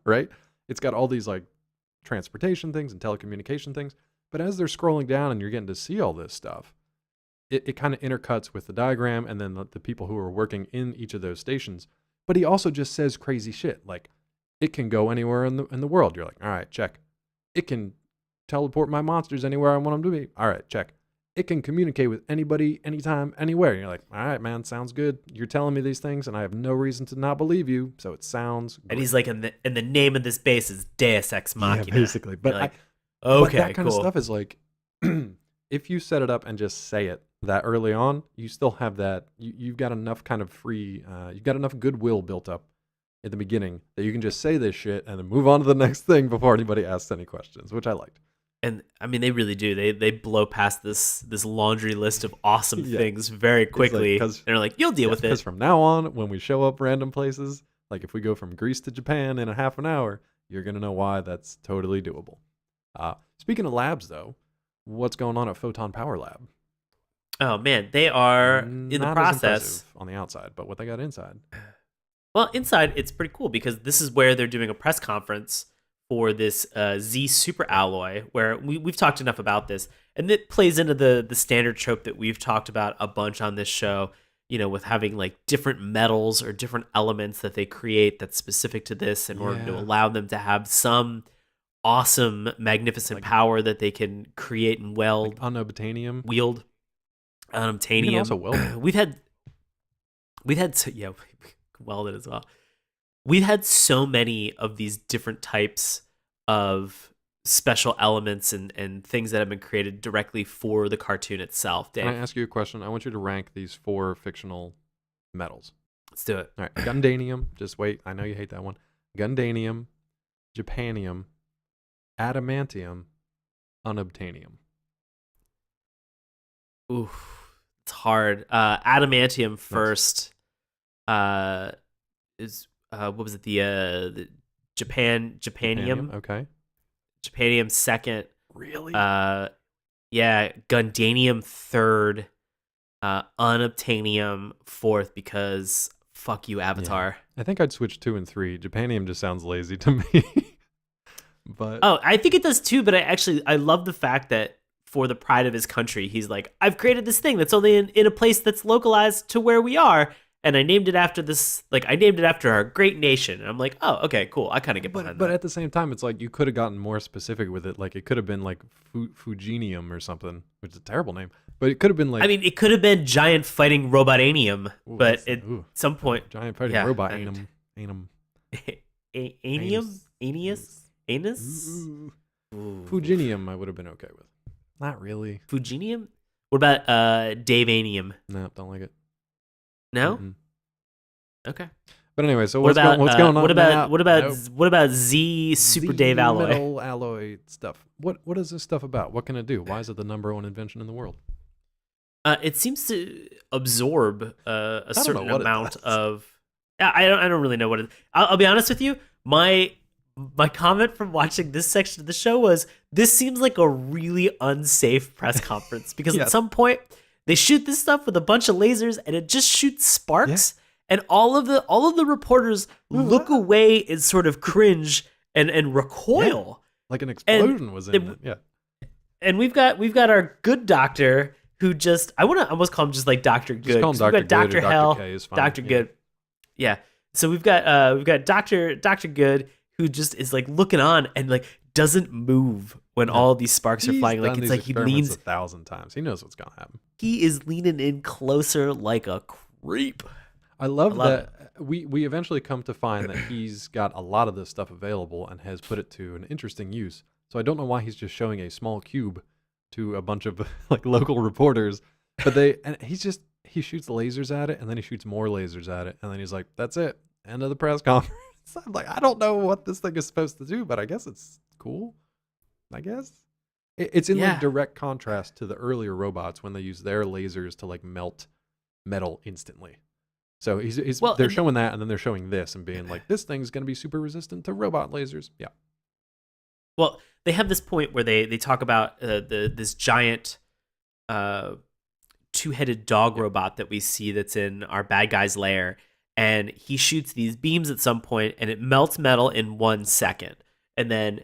right? It's got all these like transportation things and telecommunication things. But as they're scrolling down and you're getting to see all this stuff, it kind of intercuts with the diagram and then the people who are working in each of those stations. But he also just says crazy shit like it can go anywhere in the world. You're like, all right, check. It can teleport my monsters anywhere I want them to be. All right, check. It can communicate with anybody, anytime, anywhere. And you're like, all right, man, sounds good. You're telling me these things, and I have no reason to not believe you. So it sounds great. And he's like, and the name of this base is Deus Ex Machina. Yeah, basically. But like, but that kind of stuff is like, if you set it up and just say it that early on, you still have that. You've got enough kind of free. You've got enough goodwill built up at the beginning that you can just say this shit and then move on to the next thing before anybody asks any questions, which I liked. And I mean, they really do. They blow past this laundry list of awesome things very quickly. Like, they're like, you'll deal with it. Because from now on, when we show up random places, like if we go from Greece to Japan in a half an hour, you're going to know why that's totally doable. Speaking of labs, though, what's going on at Photon Power Lab? Oh, man, they are in the process. On the outside, but what they got inside. Well, inside, it's pretty cool because this is where they're doing a press conference for this Z Super Alloy, where we've talked enough about this, and it plays into the standard trope that we've talked about a bunch on this show, with having like different metals or different elements that they create that's specific to this in order to allow them to have some awesome, magnificent power that they can create and weld. Like unobtainium. Wield. Unobtainium. You can also weld. We've had welded as well. We've had so many of these different types of special elements and things that have been created directly for the cartoon itself. Dave, can I ask you a question? I want you to rank these 4 fictional metals. Let's do it. All right. Gundanium. Just wait. I know you hate that one. Gundanium, Japanium, Adamantium, Unobtainium. Ooh, it's hard. Adamantium first. Is what was it? The Japanium. Okay. Japanium second. Really? Yeah. Gundanium third. Unobtainium fourth because fuck you, Avatar. I think I'd switch 2 and 3. Japanium just sounds lazy to me. But Oh, I think it does too, but I love the fact that for the pride of his country, he's like, I've created this thing that's only in a place that's localized to where we are, and I named it after this, like, I named it after our great nation. And I'm like, oh, okay, cool. I kind of get behind but that. at the same time, it's like you could have gotten more specific with it. Like it could have been like Fuginium or something, which is a terrible name. But it could have been like, I mean, it could have been giant fighting robotanium, ooh, but that's- at ooh, some point, giant fighting yeah, robot I- anum. Anium? Aeneas? Anus? Ooh. Ooh. Fuginium I would have been okay with. Not really. Fuginium? What about Davanium? No, don't like it. No? Mm-mm. Okay. But anyway, so What about what's going on? what about now? what about Nope. what about Z Super Z Dave Alloy? metal alloy stuff. What is this stuff about? What can it do? Why is it the #1 invention in the world? It seems to absorb a don't know certain what it amount does. of. I don't really know what it. I'll be honest with you. My comment from watching this section of the show was this seems like a really unsafe press conference because Yeah. at some point they shoot this stuff with a bunch of lasers and it just shoots sparks and all of the reporters look away and sort of cringe and recoil. Like an explosion was in it- it. Yeah. And we've got our good doctor who just I want to almost call him just like Dr. Good. Just call him 'cause we've Dr. got Good or Dr. Dr. Hell, K is fine. Dr. Yeah. Good. Yeah. So we've got Dr. Good who just is like looking on and like doesn't move when all these sparks are He's flying. Like done it's these like he experiments leans 1,000 times. He knows what's gonna happen. he is leaning in closer like a creep. I love love that we eventually come to find that he's got a lot of this stuff available and has put it to an interesting use. So I don't know why he's just showing a small cube to a bunch of like local reporters, but he shoots lasers at it and then he shoots more lasers at it and then he's like, "That's it. End of the press conference." I'm like, I don't know what this thing is supposed to do, but I guess it's cool. I guess it's in Yeah. like direct contrast to the earlier robots when they use their lasers to like melt metal instantly. So Well, they're and- showing that, and then they're showing this and being like, this thing's going to be super resistant to robot lasers. Yeah. Well, they have this point where they talk about this giant two-headed dog robot that we see that's in our bad guy's lair, and he shoots these beams at some point, and it melts metal in 1 second. And then,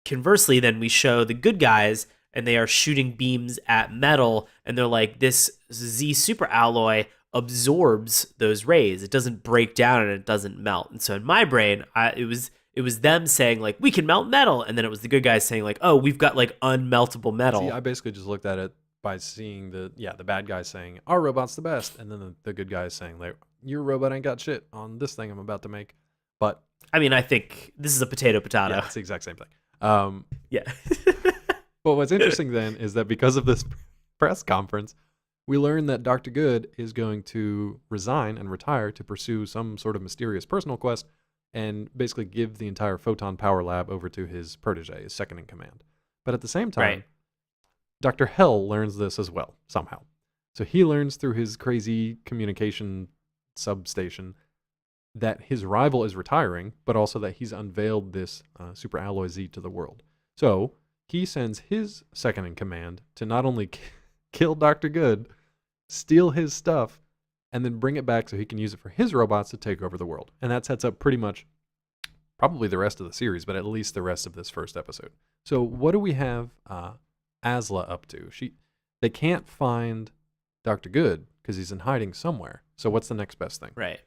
conversely, then we show the good guys, and they are shooting beams at metal, and they're like, this Z super alloy absorbs those rays. It doesn't break down and it doesn't melt. And so in my brain, it was them saying like we can melt metal, and then it was the good guys saying like, oh, we've got like unmeltable metal. See, I basically just looked at it by seeing the bad guy saying, our robot's the best. And then the good guy saying, like, your robot ain't got shit on this thing I'm about to make. But I mean, I think this is a potato. yeah, it's the exact same thing. Yeah. But what's interesting then is that because of this press conference, we learn that Dr. Good is going to resign and retire to pursue some sort of mysterious personal quest and basically give the entire Photon Power Lab over to his protege, his second in command. But at the same time, Right. Dr. Hell learns this as well, somehow. So he learns through his crazy communication substation that his rival is retiring, but also that he's unveiled this Super Alloy Z to the world. So he sends his second in command to not only kill Dr. Good, steal his stuff, and then bring it back so he can use it for his robots to take over the world. And that sets up pretty much probably the rest of the series, but at least the rest of this first episode. So what do we have Asla up to? They can't find Dr. Good because he's in hiding somewhere. So what's the next best thing? Right.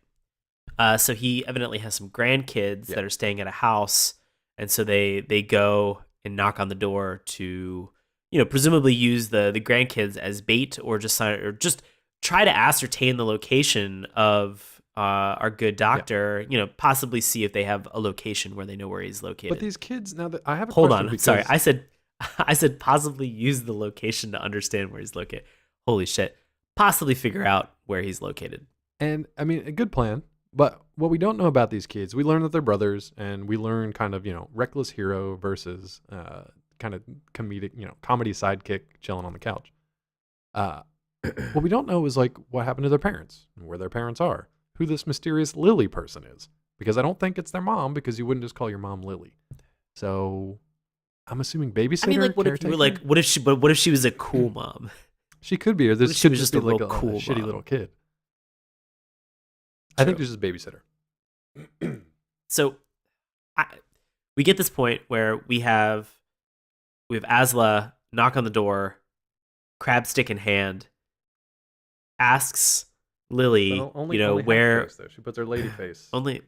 So he evidently has some grandkids that are staying at a house, and so they go and knock on the door to, presumably use the grandkids as bait, or just try to ascertain the location of our good doctor. Possibly see if they have a location where they know where he's located. But these kids, now that I have a Hold question on, because sorry, I said possibly use the location to understand where he's located. Holy shit! Possibly figure out where he's located. And I mean, a good plan. But what we don't know about these kids, we learn that they're brothers, and we learn kind of, reckless hero versus kind of comedic, comedy sidekick chilling on the couch. What we don't know is like what happened to their parents and where their parents are, who this mysterious Lily person is, because I don't think it's their mom, because you wouldn't just call your mom Lily. So I'm assuming babysitter. I mean, like, what if you were like, what if she was a cool mom? She could be, or this What if she could was just just be a like real a cool shitty mom? little kid. I think there's just babysitter. So we get this point where we have Asla knock on the door, crab stick in hand, asks Lily, Only where half face, though. She puts her lady face. only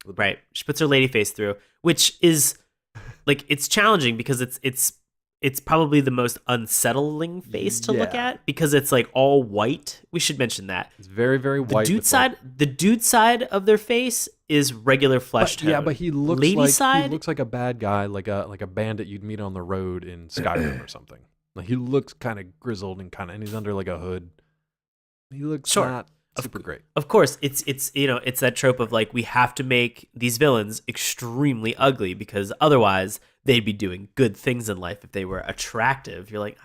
right. She puts her lady face through, which is like it's challenging because it's probably the most unsettling face to look Yeah. at because it's like all white. We should mention that. It's very, very white. The dude side of their face is regular flesh tone. Yeah, but he looks Lady side, he looks like a bad guy, like a bandit you'd meet on the road in Skyrim or something. Like he looks kind of grizzled and he's under like a hood. He looks not super great. Of course, it's it's that trope of like we have to make these villains extremely ugly because otherwise they'd be doing good things in life if they were attractive. You're like,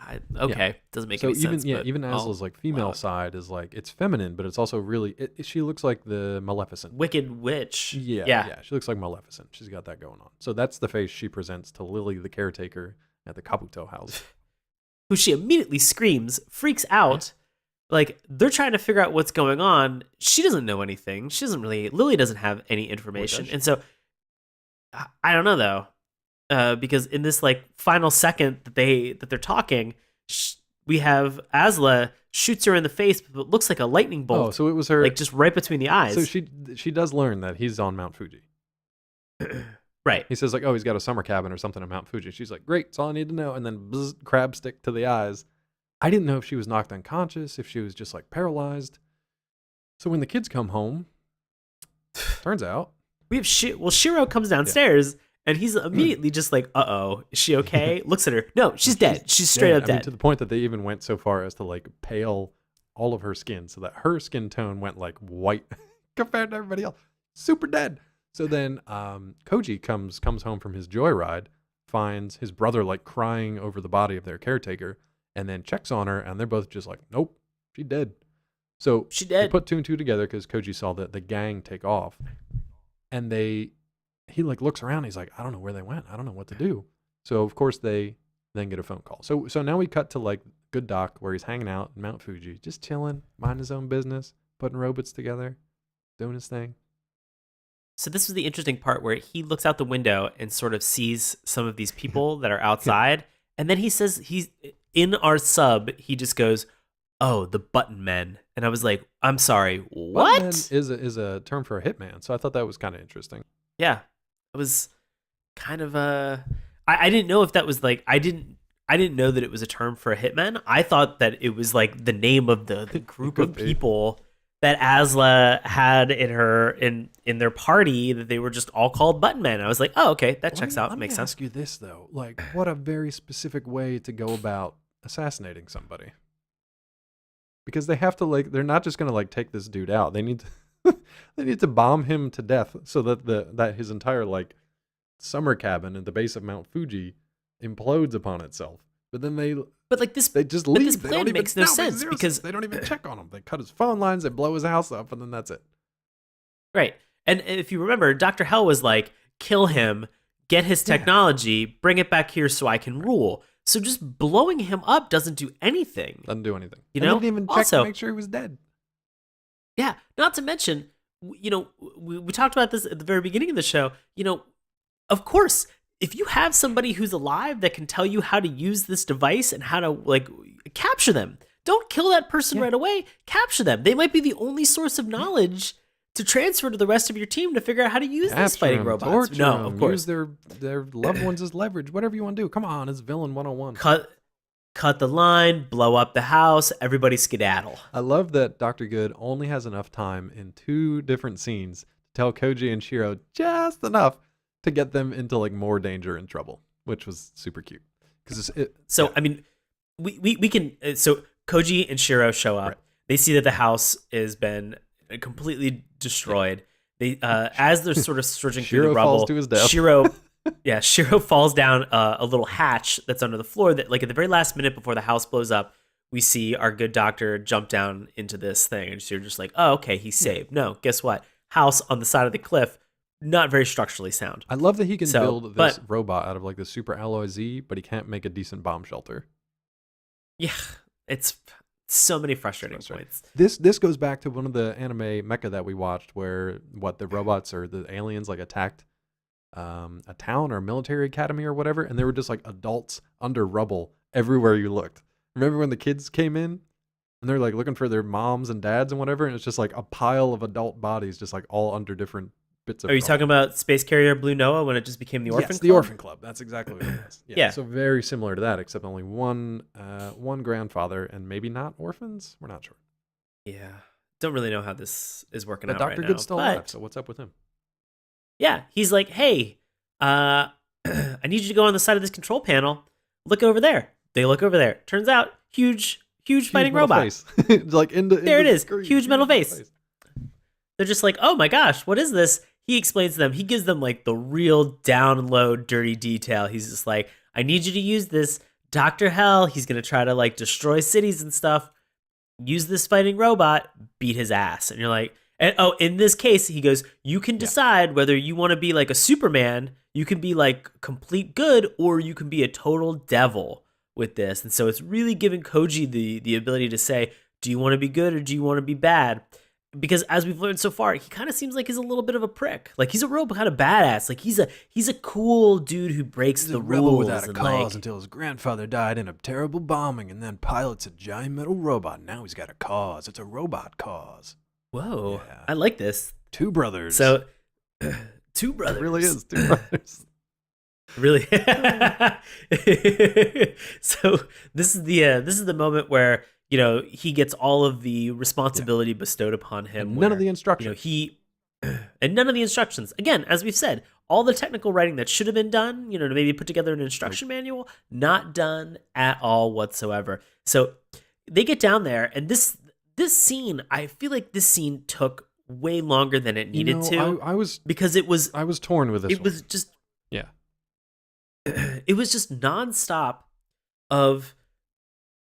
doesn't make any sense. Even Asla's like female side is like it's feminine, but it's also really she looks like the Maleficent, Wicked Witch. Yeah, she looks like Maleficent. She's got that going on. So that's the face she presents to Lily, the caretaker at the Kabuto house, who she immediately screams, freaks out. Like, they're trying to figure out what's going on. She doesn't know anything. Lily doesn't have any information. And so, I don't know, though. Because in this, like, final second that they're talking, we have Asla shoots her in the face, but it looks like a lightning bolt. Oh, so it was her. Like, just right between the eyes. So she does learn that he's on Mount Fuji. Right. He says, like, oh, he's got a summer cabin or something on Mount Fuji. She's like, great, that's all I need to know. And then crab stick to the eyes. I didn't know if she was knocked unconscious, if she was just like paralyzed. So when the kids come home, turns out we have Shiro comes downstairs and he's immediately just like, "Uh-oh, is she okay?" Looks at her. No, she's dead. She's straight up dead. I mean, to the point that they even went so far as to like pale all of her skin so that her skin tone went like white compared to everybody else. Super dead. So then Koji comes home from his joyride, finds his brother like crying over the body of their caretaker. And then checks on her, and they're both just like, nope, she's dead. So she dead. They put two and two together because Koji saw the gang take off. And he like looks around, he's like, I don't know where they went. I don't know what to do. So of course they then get a phone call. So now we cut to like good Doc where he's hanging out in Mount Fuji, just chilling, minding his own business, putting robots together, doing his thing. So this was the interesting part where he looks out the window and sort of sees some of these people that are outside. And then he says he's in our sub, he just goes, "Oh, the button men." And I was like, "I'm sorry, what?" Button men is a term for a hitman, so I thought that was kind of interesting. Yeah, it was kind of I didn't know if that was like I didn't know that it was a term for a hitman. I thought that it was like the name of the group of people that Asla had in their party, that they were just all called button men. I was like, oh, okay, that checks out. Makes sense. Let me ask you this though, like, what a very specific way to go about assassinating somebody. Because they have to like, they're not just gonna like take this dude out. They need to bomb him to death so that that his entire like summer cabin at the base of Mount Fuji implodes upon itself. But then they just leave. This plan makes no sense because they don't even check on him. They cut his phone lines, they blow his house up, and then that's it. Right. And if you remember, Dr. Hell was like, kill him, get his technology, bring it back here so I can rule. So just blowing him up doesn't do anything. Doesn't do anything. You know? They didn't even check to make sure he was dead. Yeah. Not to mention, we talked about this at the very beginning of the show. Of course, if you have somebody who's alive that can tell you how to use this device and how to like capture them, don't kill that person right away. Capture them. They might be the only source of knowledge to transfer to the rest of your team to figure out how to use these fighting robots. No, of course. Use their loved ones as leverage. Whatever you want to do. Come on, it's villain 101. Cut the line, blow up the house, everybody skedaddle. I love that Dr. Good only has enough time in two different scenes to tell Koji and Shiro just enough to get them into like more danger and trouble, which was super cute. I mean, we can. So Koji and Shiro show up. Right. They see that the house has been completely destroyed. They as they're sort of searching through the rubble, falls to his death. Shiro falls down a little hatch that's under the floor. That like at the very last minute before the house blows up, we see our good doctor jump down into this thing, and you're just like, oh, okay, he's saved. No, guess what? House on the side of the cliff. Not very structurally sound. I love that he can build this robot out of like the super alloy Z, but he can't make a decent bomb shelter. Yeah, it's So many It's frustrating frustrating. points. This goes back to one of the anime mecha that we watched, where the robots or the aliens like attacked a town or a military academy or whatever, and there were just like adults under rubble everywhere you looked. Remember when the kids came in and they're like looking for their moms and dads and whatever, and it's just like a pile of adult bodies just like all under different bits of Are you rubble. talking about Space Carrier Blue Noah when it just became the Orphan Yes, Club? the Orphan Club. That's exactly what it was. Yeah. So very similar to that, except only one grandfather and maybe not orphans. We're not sure. Yeah. Don't really know how this is working But out Dr. right Good's now. still But alive, so what's up with him? yeah, he's like, hey, I need you to go on the side of this control panel. Look over there. They look over there. Turns out, huge fighting metal robot. face. Like There it is. screen. Huge metal face. They're just like, oh my gosh, what is this? He explains to them. He gives them like the real down low dirty detail. He's just like, I need you to use this. Dr. Hell, he's going to try to like destroy cities and stuff. Use this fighting robot, beat his ass. And you're like, and oh, in this case, he goes, you can decide whether you want to be like a Superman, you can be like complete good, or you can be a total devil with this. And so it's really giving Koji the ability to say, do you want to be good or do you want to be bad? Because as we've learned so far, he kind of seems like he's a little bit of a prick. Like he's a real kind of badass. Like he's a cool dude who breaks the rules without a and cause like, until his grandfather died in a terrible bombing, and then pilots a giant metal robot. Now he's got a cause. It's a robot cause. whoa, Yeah. I like this. Two brothers. So, two brothers. It really is two brothers. Really. So this is the moment where he gets all of the responsibility bestowed upon him. And none of the You know, instructions. and none of the instructions. Again, as we've said, all the technical writing that should have been done, to maybe put together an instruction manual, not done at all whatsoever. So they get down there, and this scene, I feel like this scene took way longer than it needed to. I was because it was torn with this. it was just yeah. it was just nonstop of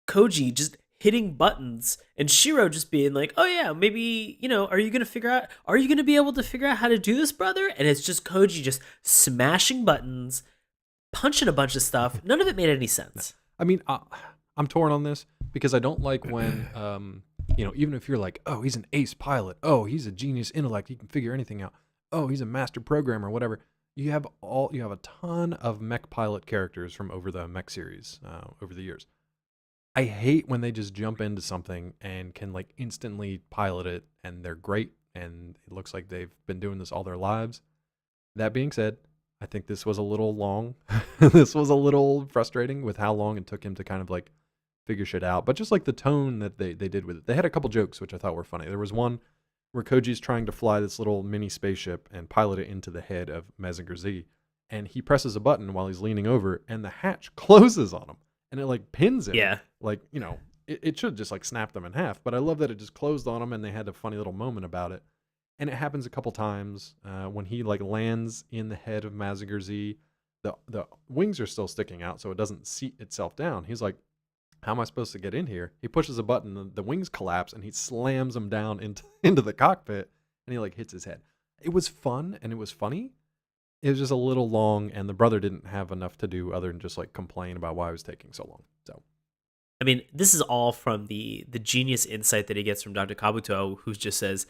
Koji just hitting buttons and Shiro just being like, oh yeah, maybe, are you going to be able to figure out how to do this, brother? And it's just Koji just smashing buttons, punching a bunch of stuff. None of it made any sense. I mean, I'm torn on this because I don't like when, even if you're like, oh, he's an ace pilot. Oh, he's a genius intellect. He can figure anything out. Oh, he's a master programmer, whatever. You have a ton of mech pilot characters from over the mech series over the years. I hate when they just jump into something and can like instantly pilot it and they're great and it looks like they've been doing this all their lives. That being said, I think this was a little long. This was a little frustrating with how long it took him to kind of like figure shit out. But just like the tone that they did with it. They had a couple jokes which I thought were funny. There was one where Koji's trying to fly this little mini spaceship and pilot it into the head of Mazinger Z. And he presses a button while he's leaning over and the hatch closes on him. And it like pins him. Yeah. Like, it should just like snap them in half. But I love that it just closed on him and they had a funny little moment about it. And it happens a couple times when he like lands in the head of Mazinger Z. The wings are still sticking out, so it doesn't seat itself down. He's like, how am I supposed to get in here? He pushes a button, the wings collapse, and he slams them down into the cockpit, and he like hits his head. It was fun and it was funny. It was just a little long, and the brother didn't have enough to do other than just like complain about why it was taking so long. So, I mean, this is all from the genius insight that he gets from Dr. Kabuto, who just says,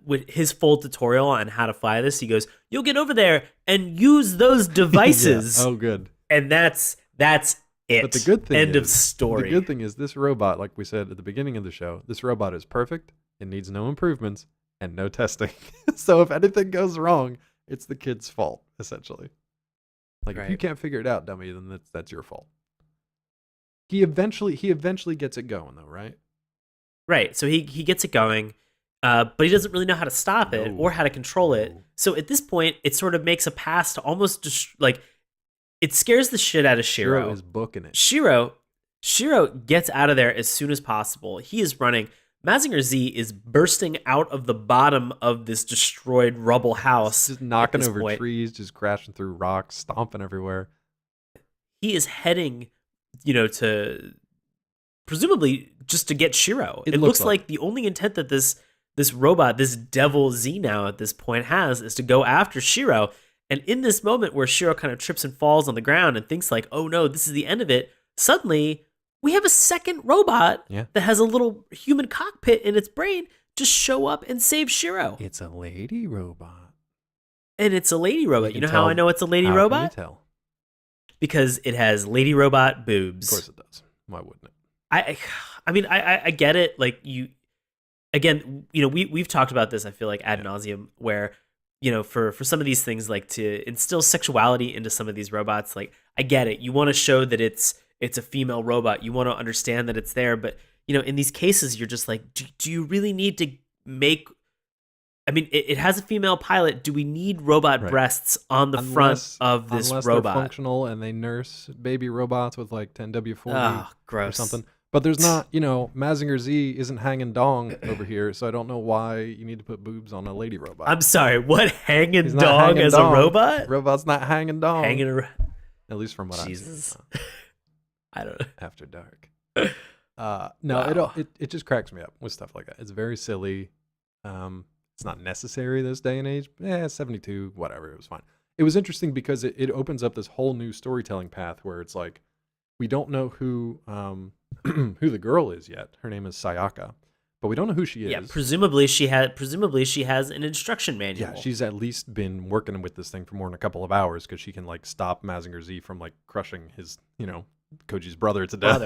with his full tutorial on how to fly this, he goes, "You'll get over there and use those devices." Yeah. Oh, good. And that's it. But the good thing End is, of story. The good thing is this robot, like we said at the beginning of the show, this robot is perfect. It needs no improvements and no testing. So if anything goes wrong, it's the kid's fault, essentially. Like if you can't figure it out, dummy, then that's your fault. He eventually gets it going though, right? Right. So he gets it going, but he doesn't really know how to stop it or how to control it. So at this point, it sort of makes a pass to almost just like it scares the shit out of Shiro. Shiro is booking it. Shiro gets out of there as soon as possible. He is running. Mazinger Z is bursting out of the bottom of this destroyed rubble house. Just knocking over trees, just crashing through rocks, stomping everywhere. He is heading, to presumably just to get Shiro. It looks like the only intent that this robot, this devil Z now at this point has is to go after Shiro. And in this moment where Shiro kind of trips and falls on the ground and thinks like, oh no, this is the end of it, suddenly we have a second robot Yeah. that has a little human cockpit in its brain just show up and save Shiro. It's a lady robot. And it's a lady robot. You know how I know it's a lady How robot? can you tell? Because it has lady robot Of boobs. course it does. Why wouldn't it? I mean, I get it. Like we've talked about this, I feel like ad nauseum, where, for some of these things, like to instill sexuality into some of these robots, like I get it. You want to show that it's a female robot. You want to understand that it's there. But, in these cases, you're just like, do you really need to make, I mean, it has a female pilot. Do we need robot breasts on the front of this unless robot? They're functional and they nurse baby robots with like 10W40 or gross. something. But there's not, Mazinger Z isn't hanging dong over here, so I don't know why you need to put boobs on a lady robot. I'm sorry, what? Hanging He's not dong hanging as dong. a robot? Robot's not hanging dong. At least from what Jesus. I've seen. I don't know. After dark. It just cracks me up with stuff like that. It's very silly. It's not necessary this day and age. 72, whatever. It was fine. It was interesting because it opens up this whole new storytelling path where it's like, we don't know who who the girl is yet. Her name is Sayaka, but we don't know who she is. Yeah, presumably she has an instruction manual. Yeah, she's at least been working with this thing for more than a couple of hours because she can like stop Mazinger Z from like crushing his, Koji's brother to death.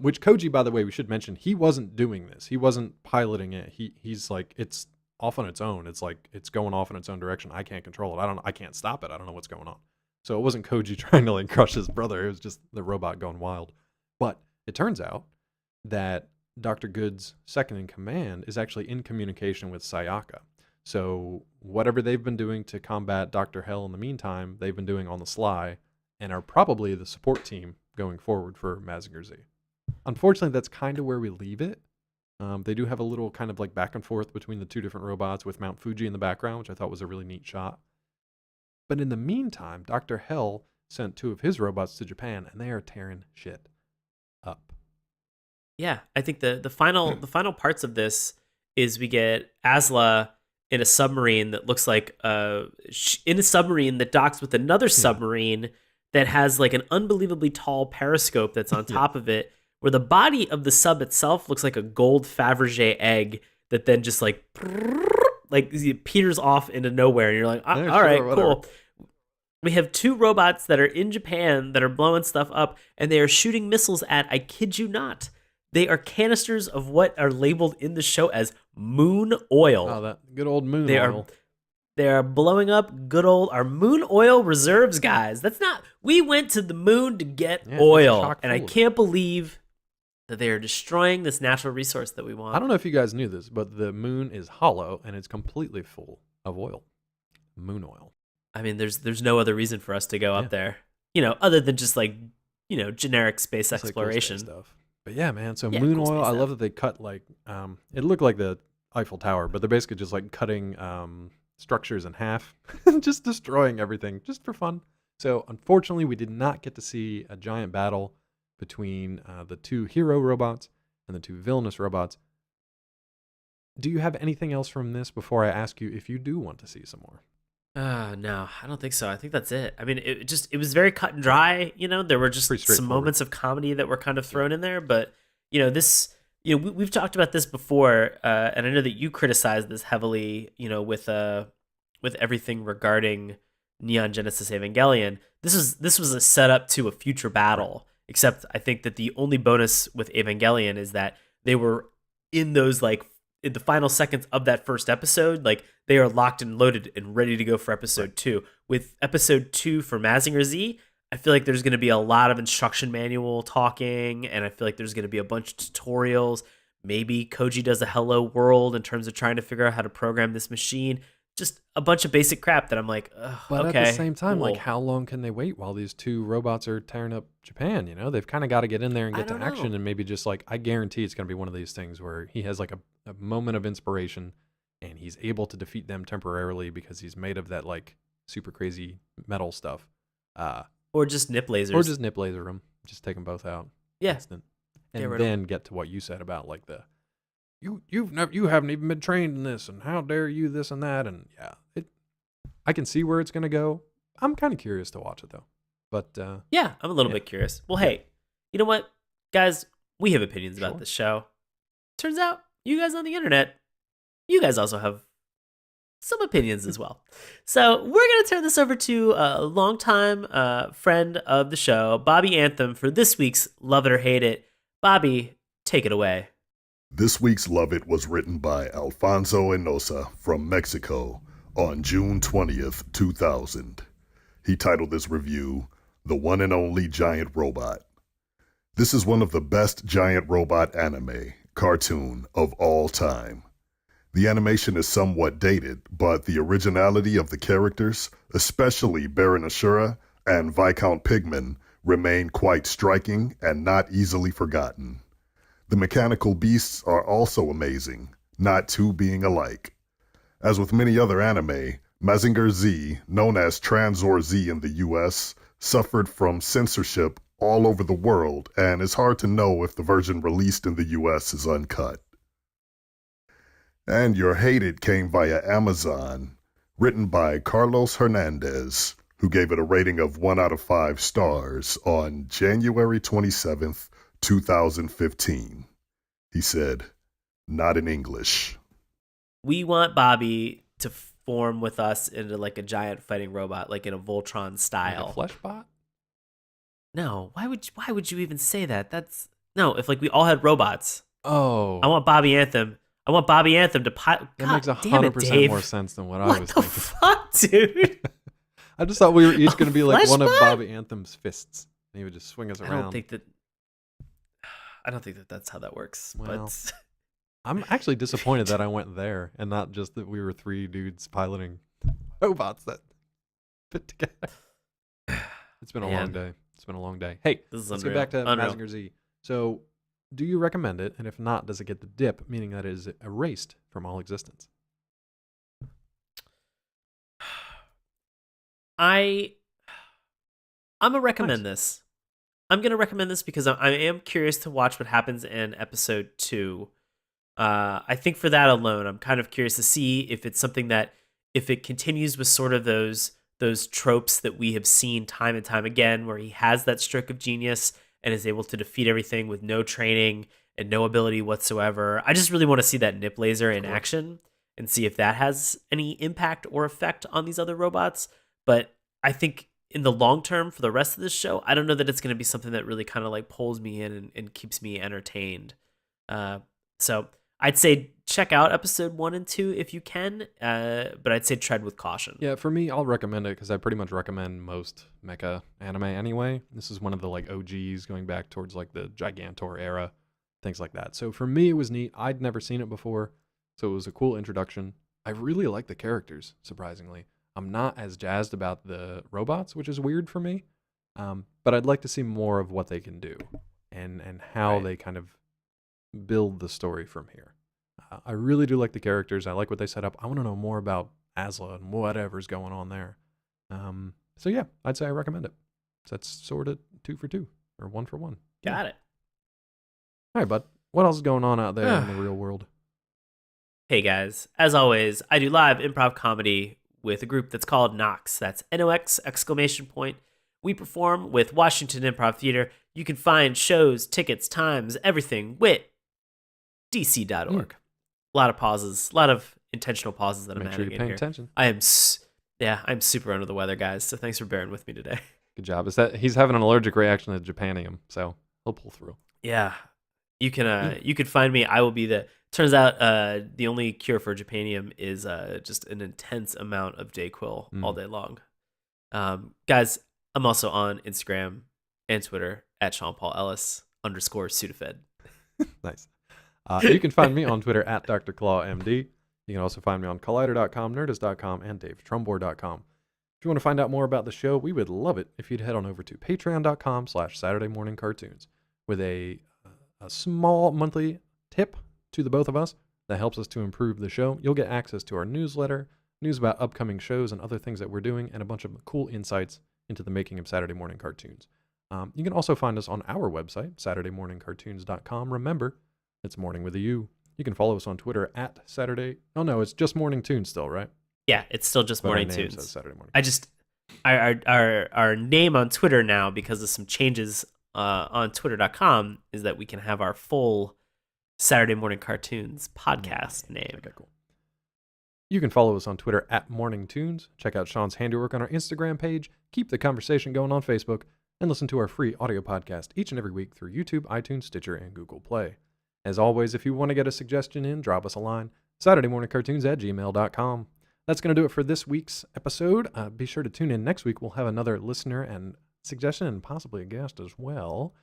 Which Koji, by the way, we should mention, he wasn't doing this. He wasn't piloting it. He's like, it's off on its own. It's like it's going off in its own direction. I can't control it. I can't stop it. I don't know what's going on. So it wasn't Koji trying to like crush his brother. It was just the robot going wild. But it turns out that Dr. Good's second in command is actually in communication with Sayaka. So whatever they've been doing to combat Dr. Hell in the meantime, they've been doing on the sly and are probably the support team going forward for Mazinger Z. Unfortunately, that's kind of where we leave it. They do have a little kind of like back and forth between the two different robots with Mount Fuji in the background, which I thought was a really neat shot. But in the meantime, Dr. Hell sent 2 of his robots to Japan, and they are tearing shit up. Yeah, I think the final parts of this is we get Asla in a submarine that looks like in a submarine that docks with another submarine that has like an unbelievably tall periscope that's on top of it, where the body of the sub itself looks like a gold Fabergé egg that then just like peters off into nowhere, and you're like, all right, cool. We have 2 robots that are in Japan that are blowing stuff up, and they are shooting missiles at, I kid you not, they are canisters of what are labeled in the show as moon oil. Oh, that good old moon oil. They are blowing up our moon oil reserves, guys. We went to the moon to get oil, and I can't believe that they are destroying this natural resource that we want. I don't know if you guys knew this, but the moon is hollow, and it's completely full of oil. Moon oil. I mean, there's no other reason for us to go up there, other than just like, generic space exploration like cool stuff. But yeah, man. So yeah, moon cool oil, I stuff. love that they cut like it looked like the Eiffel Tower, but they're basically just like cutting structures in half, just destroying everything, just for fun. So unfortunately, we did not get to see a giant battle between the 2 hero robots and the 2 villainous robots. Do you have anything else from this before I ask you if you do want to see some more? No, I don't think so. I think that's it. I mean, it was very cut and dry. There were just some moments of comedy that were kind of thrown in there, but we've talked about this before, and I know that you criticized this heavily, with everything regarding Neon Genesis Evangelion. This was a setup to a future battle, except I think that the only bonus with Evangelion is that they were in those like in the final seconds of that first episode, like they are locked and loaded and ready to go for episode 2. With episode 2 for Mazinger Z, I feel like there's going to be a lot of instruction manual talking, and I feel like there's going to be a bunch of tutorials. Maybe Koji does a hello world in terms of trying to figure out how to program this machine. Just a bunch of basic crap that I'm like, but okay. At the same time, cool. like, how long can they wait while these 2 robots are tearing up Japan? They've kind of got to get in there and get to action, and maybe just like, I guarantee it's going to be one of these things where he has like a moment of inspiration, and he's able to defeat them temporarily because he's made of that like super crazy metal stuff. Or just nip lasers. Or just nip laser them. Just take them both out. Yeah. Instant. And then get to what you said about like the you haven't even been trained in this, and how dare you this and that, and yeah, I can see where it's gonna go. I'm kind of curious to watch it though, but yeah, I'm a little bit curious. Well, hey, you know what? guys, we have opinions about Sure. this show. Turns out, you guys on the internet, you guys also have some opinions as well. So we're going to turn this over to a longtime friend of the show, Bobby Anthem, for this week's Love It or Hate It. Bobby, take it away. This week's Love It was written by Alfonso Enosa from Mexico on June 20th, 2000. He titled this review, The One and Only Giant Robot. This is one of the best giant robot anime, cartoon of all time. The animation is somewhat dated, but the originality of the characters, especially Baron Ashura and Viscount Pigman, remain quite striking and not easily forgotten. The mechanical beasts are also amazing, not two being alike. As with many other anime, Mazinger Z, known as Tranzor Z in the US, suffered from censorship all over the world and it's hard to know if the version released in the US is uncut. And Your Hate It came via Amazon, written by Carlos Hernandez, who gave it a rating of 1 out of 5 stars on January 27th, 2015. He said, not in English. We want Bobby to form with us into like a giant fighting robot, like in a Voltron style. Like a Fleshbot? No, why would you even say that? That's no. If like we all had robots, Oh. I want Bobby Anthem. I want Bobby Anthem to That makes 100% more sense than what I was What the thinking. fuck, dude? I just thought we were each going to be like one of Fleshbot? Bobby Anthem's fists. And he would just swing us I around. don't think that that's how that works. Well. But I'm actually disappointed that I went there and not just that we were 3 dudes piloting robots that fit together. It's been a long day. It's been a long day. Hey, this is let's unreal. get back to Unreal. Mazinger Z. So, do you recommend it? And if not, does it get the dip, meaning that it is erased from all existence? I'm gonna recommend this. I'm gonna recommend this because I am curious to watch what happens in episode 2. I think for that alone, I'm kind of curious to see if it's something that, if it continues with sort of those tropes that we have seen time and time again, where he has that stroke of genius and is able to defeat everything with no training and no ability whatsoever. I just really want to see that nip laser in action and see if that has any impact or effect on these other robots. But I think in the long term for the rest of this show, I don't know that it's going to be something that really kind of like pulls me in and keeps me entertained. So I'd say check out episode 1 and 2 if you can, but I'd say tread with caution. Yeah, for me, I'll recommend it because I pretty much recommend most mecha anime anyway. This is one of the like OGs going back towards like the Gigantor era, things like that. So for me, it was neat. I'd never seen it before, so it was a cool introduction. I really like the characters, surprisingly. I'm not as jazzed about the robots, which is weird for me, but I'd like to see more of what they can do and how they kind of build the story from here. I really do like the characters. I like what they set up. I want to know more about Asla and whatever's going on there. So yeah, I'd say I recommend it. So that's sort of 2 for 2 or 1 for 1. Got it. All right, bud. What else is going on out there in the real world? Hey guys, as always, I do live improv comedy with a group that's called Nox. That's NOX exclamation point. We perform with Washington Improv Theater. You can find shows, tickets, times, everything with dc.org. A lot of pauses, a lot of intentional pauses that Make I'm sure adding you're in paying here. attention. I'm super under the weather, guys. So thanks for bearing with me today. Good job. Is that he's having an allergic reaction to Japanium, so he'll pull through. Yeah, you can find me. I will be the. Turns out, the only cure for Japanium is just an intense amount of Dayquil all day long. Guys, I'm also on Instagram and Twitter at Sean Paul Ellis _Sudafed. Nice. You can find me on Twitter at Dr. Claw MD. You can also find me on Collider.com, Nerdist.com, and DaveTrumbore.com. If you want to find out more about the show, we would love it if you'd head on over to Patreon.com/Saturday Morning Cartoons with a small monthly tip to the both of us that helps us to improve the show. You'll get access to our newsletter, news about upcoming shows and other things that we're doing, and a bunch of cool insights into the making of Saturday Morning Cartoons. You can also find us on our website, SaturdayMorningCartoons.com. Remember, it's Morning with a U. You can follow us on Twitter at Saturday. Oh no, it's just Morning Tunes still, right? Yeah, it's still just But our Morning name Tunes. says Saturday Morning. Our name on Twitter now, because of some changes on Twitter.com is that we can have our full Saturday Morning Cartoons podcast name. Okay, cool. You can follow us on Twitter at Morning Tunes. Check out Sean's handiwork on our Instagram page. Keep the conversation going on Facebook. And listen to our free audio podcast each and every week through YouTube, iTunes, Stitcher, and Google Play. As always, if you want to get a suggestion in, drop us a line. SaturdayMorningCartoons@gmail.com. That's going to do it for this week's episode. Be sure to tune in next week. We'll have another listener and suggestion and possibly a guest as well.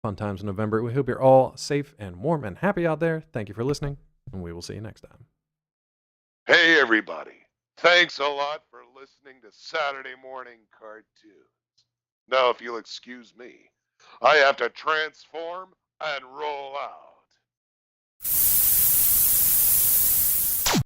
Fun times in November. We hope you're all safe and warm and happy out there. Thank you for listening, and we will see you next time. Hey, everybody. Thanks a lot for listening to Saturday Morning Cartoons. Now, if you'll excuse me, I have to transform and roll out.